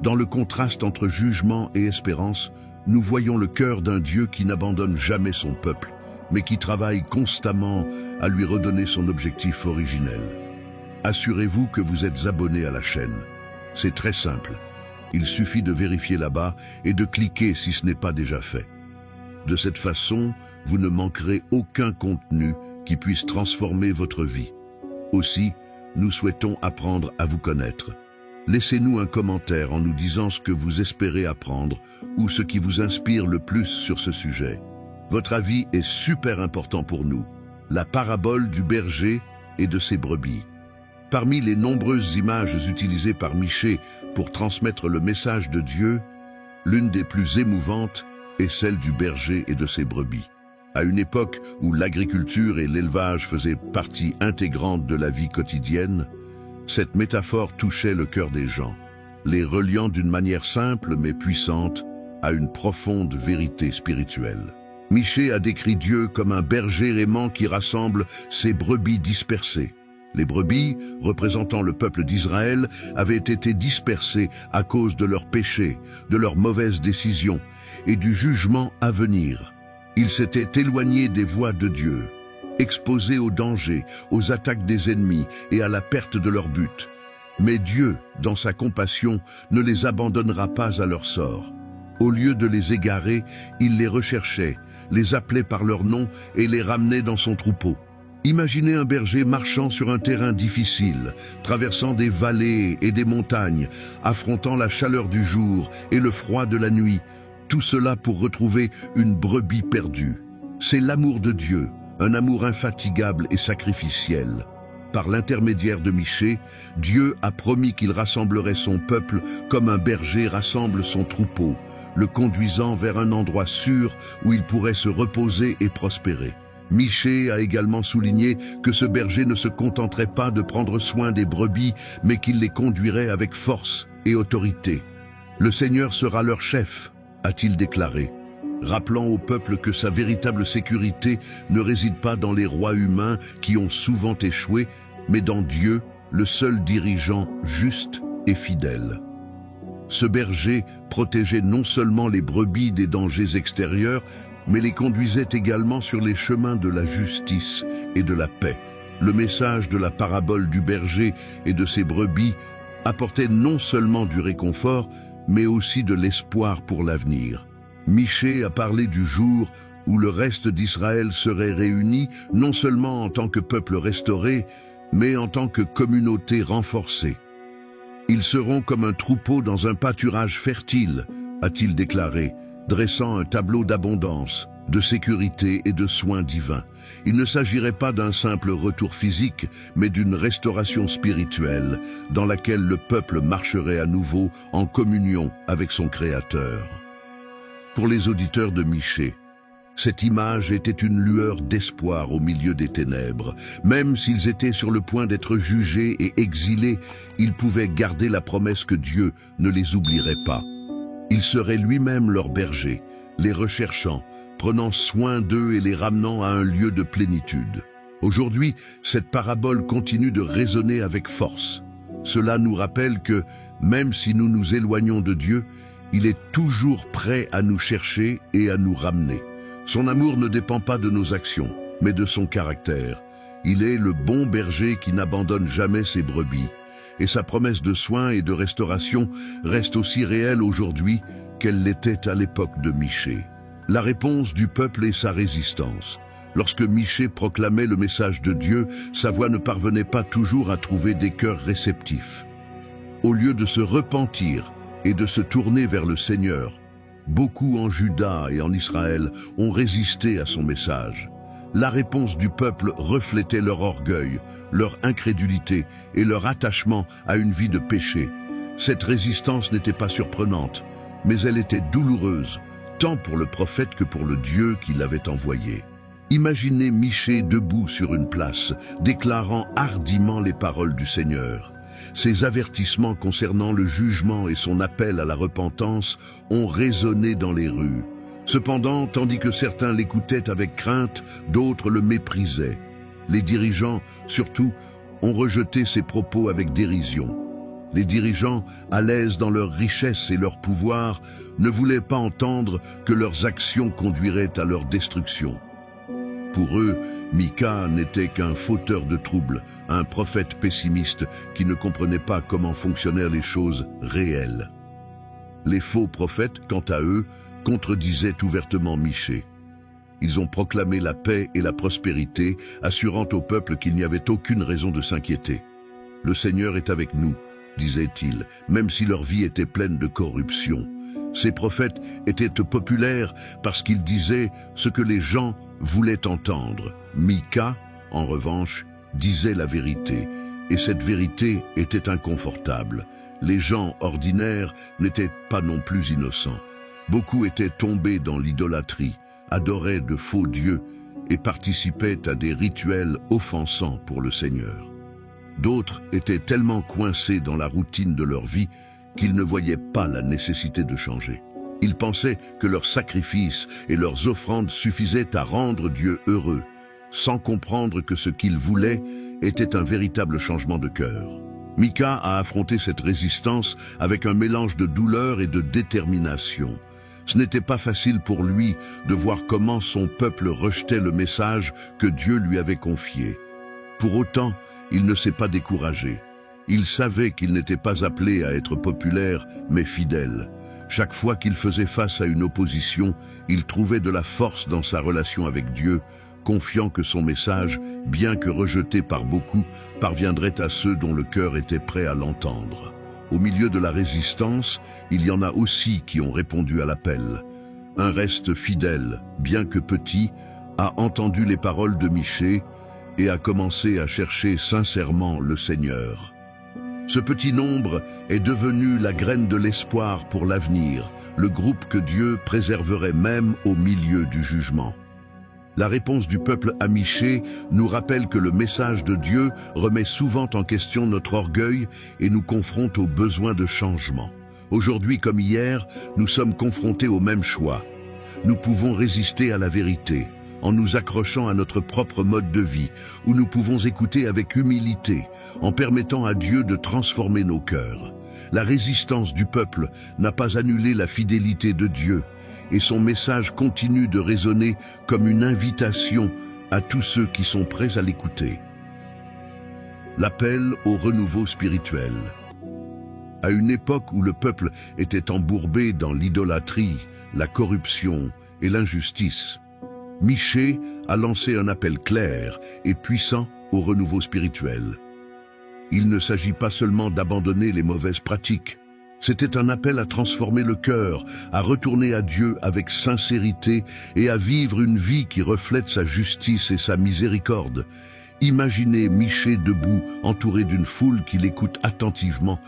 S1: Dans le contraste entre jugement et espérance, nous voyons le cœur d'un Dieu qui n'abandonne jamais son peuple, mais qui travaille constamment à lui redonner son objectif originel. Assurez-vous que vous êtes abonné à la chaîne. C'est très simple. Il suffit de vérifier là-bas et de cliquer si ce n'est pas déjà fait. De cette façon, vous ne manquerez aucun contenu qui puisse transformer votre vie. Aussi, nous souhaitons apprendre à vous connaître. Laissez-nous un commentaire en nous disant ce que vous espérez apprendre ou ce qui vous inspire le plus sur ce sujet. Votre avis est super important pour nous. La parabole du berger et de ses brebis. Parmi les nombreuses images utilisées par Michée pour transmettre le message de Dieu, l'une des plus émouvantes est celle du berger et de ses brebis. À une époque où l'agriculture et l'élevage faisaient partie intégrante de la vie quotidienne, cette métaphore touchait le cœur des gens, les reliant d'une manière simple mais puissante à une profonde vérité spirituelle. Michée a décrit Dieu comme un berger aimant qui rassemble ses brebis dispersées. Les brebis, représentant le peuple d'Israël, avaient été dispersées à cause de leurs péchés, de leurs mauvaises décisions et du jugement à venir. Ils s'étaient éloignés des voies de Dieu, exposés aux dangers, aux attaques des ennemis et à la perte de leur but. Mais Dieu, dans sa compassion, ne les abandonnera pas à leur sort. Au lieu de les égarer, il les recherchait, les appelait par leur nom et les ramenait dans son troupeau. Imaginez un berger marchant sur un terrain difficile, traversant des vallées et des montagnes, affrontant la chaleur du jour et le froid de la nuit, tout cela pour retrouver une brebis perdue. C'est l'amour de Dieu, un amour infatigable et sacrificiel. Par l'intermédiaire de Michée, Dieu a promis qu'il rassemblerait son peuple comme un berger rassemble son troupeau, le conduisant vers un endroit sûr où il pourrait se reposer et prospérer. Michée a également souligné que ce berger ne se contenterait pas de prendre soin des brebis, mais qu'il les conduirait avec force et autorité. Le Seigneur sera leur chef, a-t-il déclaré, rappelant au peuple que sa véritable sécurité ne réside pas dans les rois humains qui ont souvent échoué, mais dans Dieu, le seul dirigeant juste et fidèle. Ce berger protégeait non seulement les brebis des dangers extérieurs, mais les conduisait également sur les chemins de la justice et de la paix. Le message de la parabole du berger et de ses brebis apportait non seulement du réconfort, mais aussi de l'espoir pour l'avenir. Michée a parlé du jour où le reste d'Israël serait réuni, non seulement en tant que peuple restauré, mais en tant que communauté renforcée. Ils seront comme un troupeau dans un pâturage fertile, a-t-il déclaré, dressant un tableau d'abondance, de sécurité et de soins divins. Il ne s'agirait pas d'un simple retour physique, mais d'une restauration spirituelle, dans laquelle le peuple marcherait à nouveau en communion avec son Créateur. Pour les auditeurs de Michée, cette image était une lueur d'espoir au milieu des ténèbres. Même s'ils étaient sur le point d'être jugés et exilés, ils pouvaient garder la promesse que Dieu ne les oublierait pas. Il serait lui-même leur berger, les recherchant, prenant soin d'eux et les ramenant à un lieu de plénitude. Aujourd'hui, cette parabole continue de résonner avec force. Cela nous rappelle que, même si nous nous éloignons de Dieu, il est toujours prêt à nous chercher et à nous ramener. Son amour ne dépend pas de nos actions, mais de son caractère. Il est le bon berger qui n'abandonne jamais ses brebis. Et sa promesse de soins et de restauration reste aussi réelle aujourd'hui qu'elle l'était à l'époque de Michée. La réponse du peuple est sa résistance. Lorsque Michée proclamait le message de Dieu, sa voix ne parvenait pas toujours à trouver des cœurs réceptifs. Au lieu de se repentir et de se tourner vers le Seigneur, beaucoup en Juda et en Israël ont résisté à son message. La réponse du peuple reflétait leur orgueil, leur incrédulité et leur attachement à une vie de péché. Cette résistance n'était pas surprenante, mais elle était douloureuse, tant pour le prophète que pour le Dieu qui l'avait envoyé. Imaginez Michée debout sur une place, déclarant hardiment les paroles du Seigneur. Ses avertissements concernant le jugement et son appel à la repentance ont résonné dans les rues. Cependant, tandis que certains l'écoutaient avec crainte, d'autres le méprisaient. Les dirigeants, surtout, ont rejeté ses propos avec dérision. Les dirigeants, à l'aise dans leur richesse et leur pouvoir, ne voulaient pas entendre que leurs actions conduiraient à leur destruction. Pour eux, Mika n'était qu'un fauteur de troubles, un prophète pessimiste qui ne comprenait pas comment fonctionnaient les choses réelles. Les faux prophètes, quant à eux, contredisaient ouvertement Michée. Ils ont proclamé la paix et la prospérité, assurant au peuple qu'il n'y avait aucune raison de s'inquiéter. « Le Seigneur est avec nous », disaient-ils, même si leur vie était pleine de corruption. Ces prophètes étaient populaires parce qu'ils disaient ce que les gens voulaient entendre. Mika, en revanche, disait la vérité, et cette vérité était inconfortable. Les gens ordinaires n'étaient pas non plus innocents. Beaucoup étaient tombés dans l'idolâtrie, adoraient de faux dieux et participaient à des rituels offensants pour le Seigneur. D'autres étaient tellement coincés dans la routine de leur vie qu'ils ne voyaient pas la nécessité de changer. Ils pensaient que leurs sacrifices et leurs offrandes suffisaient à rendre Dieu heureux, sans comprendre que ce qu'ils voulaient était un véritable changement de cœur. Mika a affronté cette résistance avec un mélange de douleur et de détermination. Ce n'était pas facile pour lui de voir comment son peuple rejetait le message que Dieu lui avait confié. Pour autant, il ne s'est pas découragé. Il savait qu'il n'était pas appelé à être populaire, mais fidèle. Chaque fois qu'il faisait face à une opposition, il trouvait de la force dans sa relation avec Dieu, confiant que son message, bien que rejeté par beaucoup, parviendrait à ceux dont le cœur était prêt à l'entendre. Au milieu de la résistance, il y en a aussi qui ont répondu à l'appel. Un reste fidèle, bien que petit, a entendu les paroles de Michée et a commencé à chercher sincèrement le Seigneur. Ce petit nombre est devenu la graine de l'espoir pour l'avenir, le groupe que Dieu préserverait même au milieu du jugement. La réponse du peuple à Michée nous rappelle que le message de Dieu remet souvent en question notre orgueil et nous confronte au besoin de changement. Aujourd'hui comme hier, nous sommes confrontés au même choix. Nous pouvons résister à la vérité, en nous accrochant à notre propre mode de vie, où nous pouvons écouter avec humilité, en permettant à Dieu de transformer nos cœurs. La résistance du peuple n'a pas annulé la fidélité de Dieu, et son message continue de résonner comme une invitation à tous ceux qui sont prêts à l'écouter. L'appel au renouveau spirituel. À une époque où le peuple était embourbé dans l'idolâtrie, la corruption et l'injustice, Michée a lancé un appel clair et puissant au renouveau spirituel. Il ne s'agit pas seulement d'abandonner les mauvaises pratiques. C'était un appel à transformer le cœur, à retourner à Dieu avec sincérité et à vivre une vie qui reflète sa justice et sa miséricorde. Imaginez Michée debout, entouré d'une foule qui l'écoute attentivement,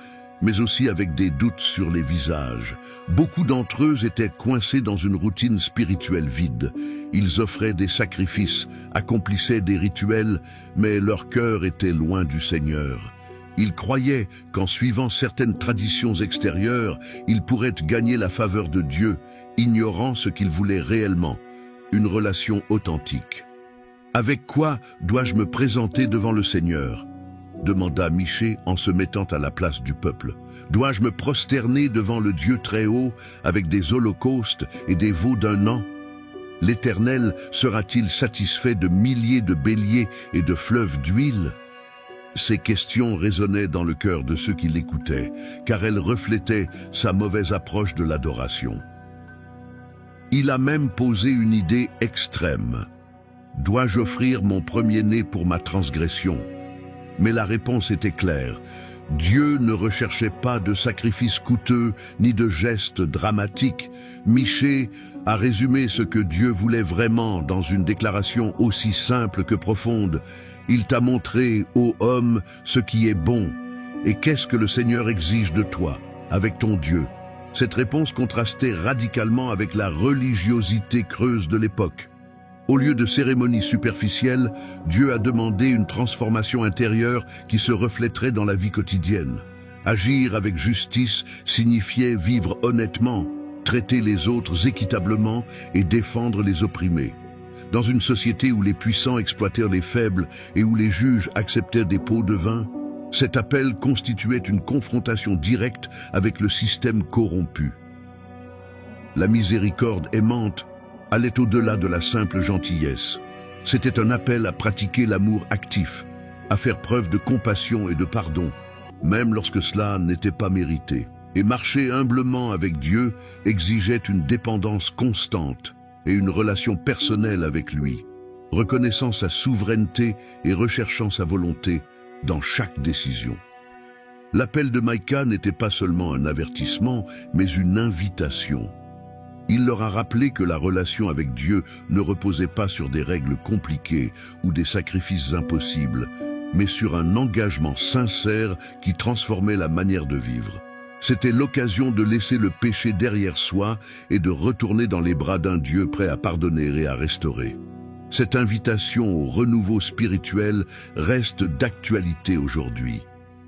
S1: mais aussi avec des doutes sur les visages. Beaucoup d'entre eux étaient coincés dans une routine spirituelle vide. Ils offraient des sacrifices, accomplissaient des rituels, mais leur cœur était loin du Seigneur. Ils croyaient qu'en suivant certaines traditions extérieures, ils pourraient gagner la faveur de Dieu, ignorant ce qu'ils voulaient réellement, une relation authentique. « Avec quoi dois-je me présenter devant le Seigneur ?» demanda Michée en se mettant à la place du peuple. « Dois-je me prosterner devant le Dieu très haut avec des holocaustes et des veaux d'un an? L'Éternel sera-t-il satisfait de milliers de béliers et de fleuves d'huile ?» Ces questions résonnaient dans le cœur de ceux qui l'écoutaient, car elles reflétaient sa mauvaise approche de l'adoration. Il a même posé une idée extrême. Dois-je offrir mon premier-né pour ma transgression? Mais la réponse était claire. Dieu ne recherchait pas de sacrifices coûteux ni de gestes dramatiques. Michée a résumé ce que Dieu voulait vraiment dans une déclaration aussi simple que profonde. Il t'a montré, ô homme, ce qui est bon. Et qu'est-ce que le Seigneur exige de toi, avec ton Dieu? Cette réponse contrastait radicalement avec la religiosité creuse de l'époque. Au lieu de cérémonies superficielles, Dieu a demandé une transformation intérieure qui se reflèterait dans la vie quotidienne. Agir avec justice signifiait vivre honnêtement, traiter les autres équitablement et défendre les opprimés. Dans une société où les puissants exploitèrent les faibles et où les juges acceptèrent des pots de vin, cet appel constituait une confrontation directe avec le système corrompu. La miséricorde aimante allait au-delà de la simple gentillesse. C'était un appel à pratiquer l'amour actif, à faire preuve de compassion et de pardon, même lorsque cela n'était pas mérité. Et marcher humblement avec Dieu exigeait une dépendance constante et une relation personnelle avec lui, reconnaissant sa souveraineté et recherchant sa volonté dans chaque décision. L'appel de Micah n'était pas seulement un avertissement, mais une invitation. Il leur a rappelé que la relation avec Dieu ne reposait pas sur des règles compliquées ou des sacrifices impossibles, mais sur un engagement sincère qui transformait la manière de vivre. C'était l'occasion de laisser le péché derrière soi et de retourner dans les bras d'un Dieu prêt à pardonner et à restaurer. Cette invitation au renouveau spirituel reste d'actualité aujourd'hui.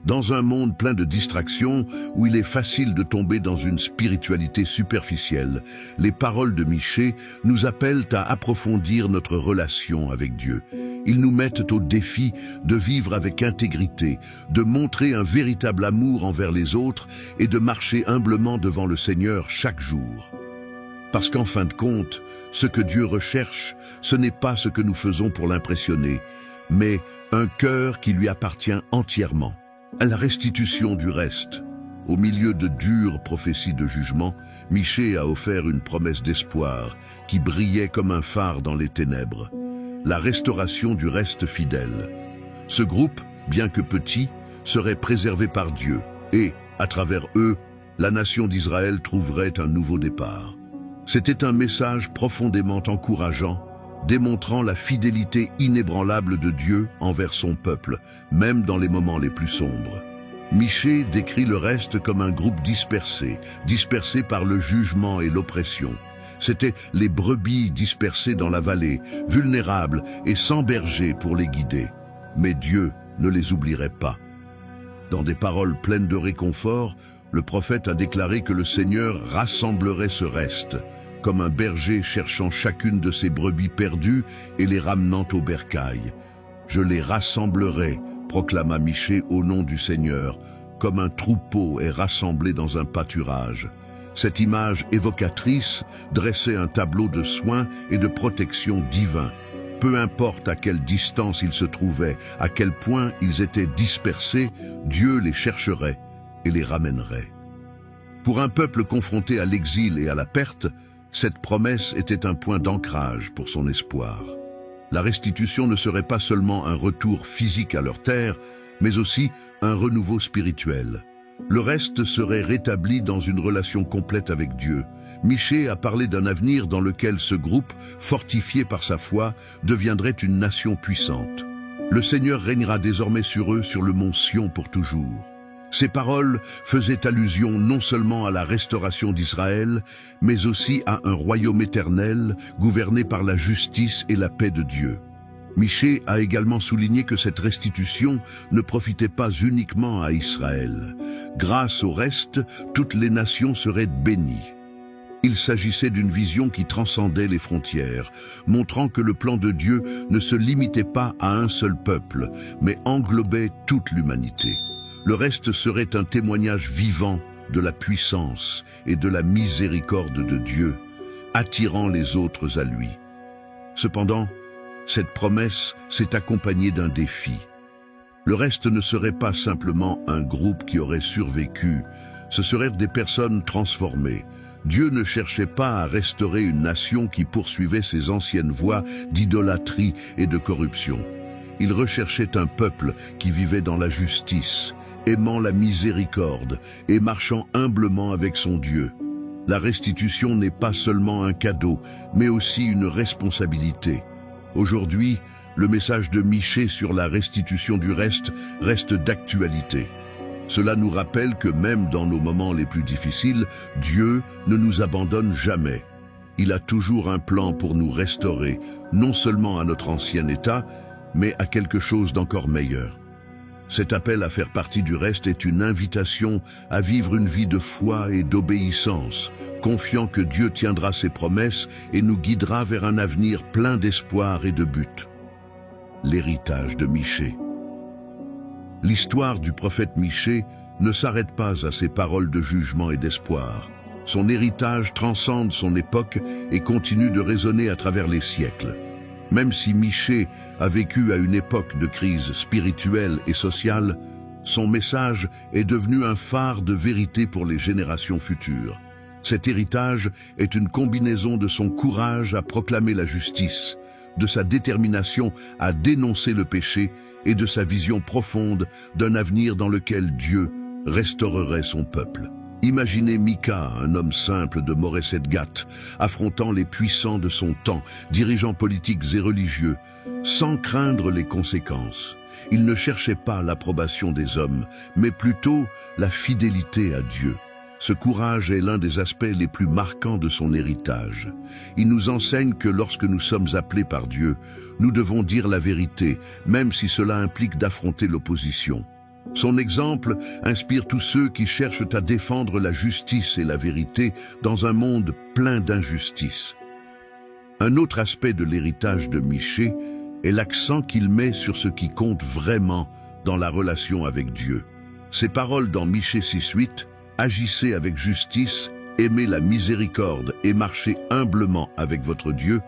S1: Dans un monde plein de distractions, où il est facile de tomber dans une spiritualité superficielle, les paroles de Michée nous appellent à approfondir notre relation avec Dieu. Ils nous mettent au défi de vivre avec intégrité, de montrer un véritable amour envers les autres et de marcher humblement devant le Seigneur chaque jour. Parce qu'en fin de compte, ce que Dieu recherche, ce n'est pas ce que nous faisons pour l'impressionner, mais un cœur qui lui appartient entièrement. À la restitution du reste. Au milieu de dures prophéties de jugement, Michée a offert une promesse d'espoir qui brillait comme un phare dans les ténèbres. La restauration du reste fidèle. Ce groupe, bien que petit, serait préservé par Dieu et, à travers eux, la nation d'Israël trouverait un nouveau départ. C'était un message profondément encourageant, démontrant la fidélité inébranlable de Dieu envers son peuple, même dans les moments les plus sombres. Michée décrit le reste comme un groupe dispersé par le jugement et l'oppression. C'étaient les brebis dispersées dans la vallée, vulnérables et sans berger pour les guider. Mais Dieu ne les oublierait pas. Dans des paroles pleines de réconfort, le prophète a déclaré que le Seigneur rassemblerait ce reste, comme un berger cherchant chacune de ses brebis perdues et les ramenant au bercail. « Je les rassemblerai », proclama Michée au nom du Seigneur, comme un troupeau est rassemblé dans un pâturage. Cette image évocatrice dressait un tableau de soins et de protection divin. Peu importe à quelle distance ils se trouvaient, à quel point ils étaient dispersés, Dieu les chercherait et les ramènerait. Pour un peuple confronté à l'exil et à la perte, cette promesse était un point d'ancrage pour son espoir. La restitution ne serait pas seulement un retour physique à leur terre, mais aussi un renouveau spirituel. Le reste serait rétabli dans une relation complète avec Dieu. Michée a parlé d'un avenir dans lequel ce groupe, fortifié par sa foi, deviendrait une nation puissante. Le Seigneur régnera désormais sur eux sur le mont Sion pour toujours. Ces paroles faisaient allusion non seulement à la restauration d'Israël, mais aussi à un royaume éternel gouverné par la justice et la paix de Dieu. Michée a également souligné que cette restitution ne profitait pas uniquement à Israël. Grâce au reste, toutes les nations seraient bénies. Il s'agissait d'une vision qui transcendait les frontières, montrant que le plan de Dieu ne se limitait pas à un seul peuple, mais englobait toute l'humanité. Le reste serait un témoignage vivant de la puissance et de la miséricorde de Dieu, attirant les autres à lui. Cependant, cette promesse s'est accompagnée d'un défi. Le reste ne serait pas simplement un groupe qui aurait survécu, ce seraient des personnes transformées, Dieu ne cherchait pas à restaurer une nation qui poursuivait ses anciennes voies d'idolâtrie et de corruption. Il recherchait un peuple qui vivait dans la justice, aimant la miséricorde et marchant humblement avec son Dieu. La restitution n'est pas seulement un cadeau, mais aussi une responsabilité. Aujourd'hui, le message de Michée sur la restitution du reste d'actualité. Cela nous rappelle que même dans nos moments les plus difficiles, Dieu ne nous abandonne jamais. Il a toujours un plan pour nous restaurer, non seulement à notre ancien état, mais à quelque chose d'encore meilleur. Cet appel à faire partie du reste est une invitation à vivre une vie de foi et d'obéissance, confiant que Dieu tiendra ses promesses et nous guidera vers un avenir plein d'espoir et de but. L'héritage de Michée. L'histoire du prophète Michée ne s'arrête pas à ses paroles de jugement et d'espoir. Son héritage transcende son époque et continue de résonner à travers les siècles. Même si Michée a vécu à une époque de crise spirituelle et sociale, son message est devenu un phare de vérité pour les générations futures. Cet héritage est une combinaison de son courage à proclamer la justice, de sa détermination à dénoncer le péché et de sa vision profonde d'un avenir dans lequel Dieu restaurerait son peuple. Imaginez Mika, un homme simple de Moresset-Gat, affrontant les puissants de son temps, dirigeants politiques et religieux, sans craindre les conséquences. Il ne cherchait pas l'approbation des hommes, mais plutôt la fidélité à Dieu. Ce courage est l'un des aspects les plus marquants de son héritage. Il nous enseigne que lorsque nous sommes appelés par Dieu, nous devons dire la vérité, même si cela implique d'affronter l'opposition. Son exemple inspire tous ceux qui cherchent à défendre la justice et la vérité dans un monde plein d'injustices. Un autre aspect de l'héritage de Michée est l'accent qu'il met sur ce qui compte vraiment dans la relation avec Dieu. Ses paroles dans Michée 6:8 « Agissez avec justice, aimez la miséricorde et marchez humblement avec votre Dieu »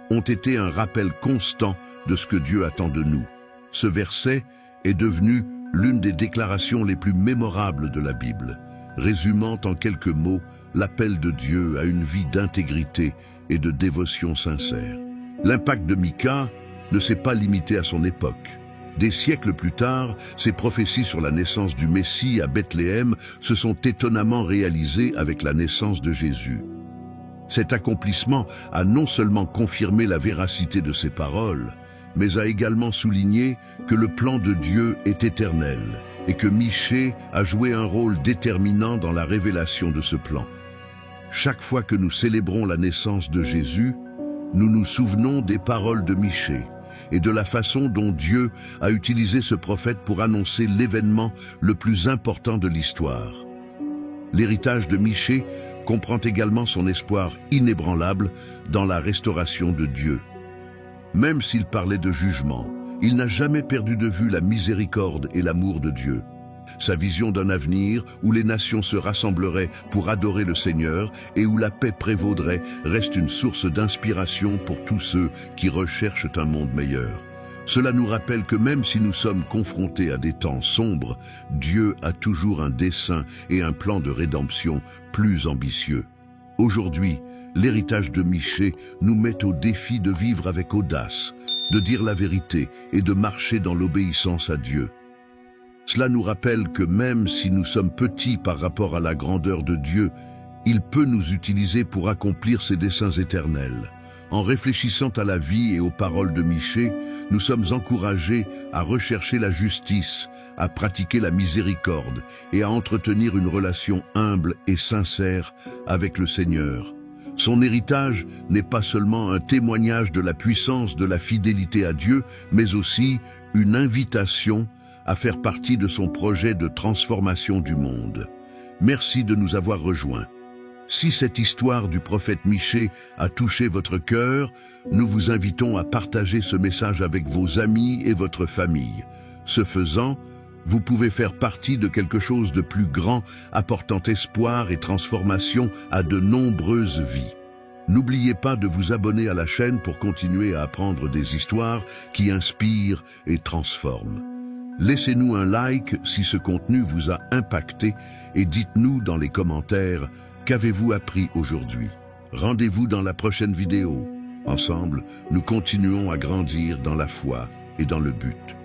S1: ont été un rappel constant de ce que Dieu attend de nous. Ce verset est devenu l'une des déclarations les plus mémorables de la Bible, résumant en quelques mots l'appel de Dieu à une vie d'intégrité et de dévotion sincère. L'impact de Mika ne s'est pas limité à son époque. Des siècles plus tard, ses prophéties sur la naissance du Messie à Bethléem se sont étonnamment réalisées avec la naissance de Jésus. Cet accomplissement a non seulement confirmé la véracité de ses paroles, mais a également souligné que le plan de Dieu est éternel et que Michée a joué un rôle déterminant dans la révélation de ce plan. Chaque fois que nous célébrons la naissance de Jésus, nous nous souvenons des paroles de Michée et de la façon dont Dieu a utilisé ce prophète pour annoncer l'événement le plus important de l'histoire. L'héritage de Michée comprend également son espoir inébranlable dans la restauration de Dieu. Même s'il parlait de jugement, il n'a jamais perdu de vue la miséricorde et l'amour de Dieu. Sa vision d'un avenir où les nations se rassembleraient pour adorer le Seigneur et où la paix prévaudrait reste une source d'inspiration pour tous ceux qui recherchent un monde meilleur. Cela nous rappelle que même si nous sommes confrontés à des temps sombres, Dieu a toujours un dessein et un plan de rédemption plus ambitieux. Aujourd'hui, l'héritage de Michée nous met au défi de vivre avec audace, de dire la vérité et de marcher dans l'obéissance à Dieu. Cela nous rappelle que même si nous sommes petits par rapport à la grandeur de Dieu, il peut nous utiliser pour accomplir ses desseins éternels. En réfléchissant à la vie et aux paroles de Michée, nous sommes encouragés à rechercher la justice, à pratiquer la miséricorde et à entretenir une relation humble et sincère avec le Seigneur. Son héritage n'est pas seulement un témoignage de la puissance de la fidélité à Dieu, mais aussi une invitation à faire partie de son projet de transformation du monde. Merci de nous avoir rejoints. Si cette histoire du prophète Michée a touché votre cœur, nous vous invitons à partager ce message avec vos amis et votre famille. Ce faisant, vous pouvez faire partie de quelque chose de plus grand, apportant espoir et transformation à de nombreuses vies. N'oubliez pas de vous abonner à la chaîne pour continuer à apprendre des histoires qui inspirent et transforment. Laissez-nous un like si ce contenu vous a impacté et dites-nous dans les commentaires Qu'avez-vous appris aujourd'hui? Rendez-vous dans la prochaine vidéo. Ensemble, nous continuons à grandir dans la foi et dans le but.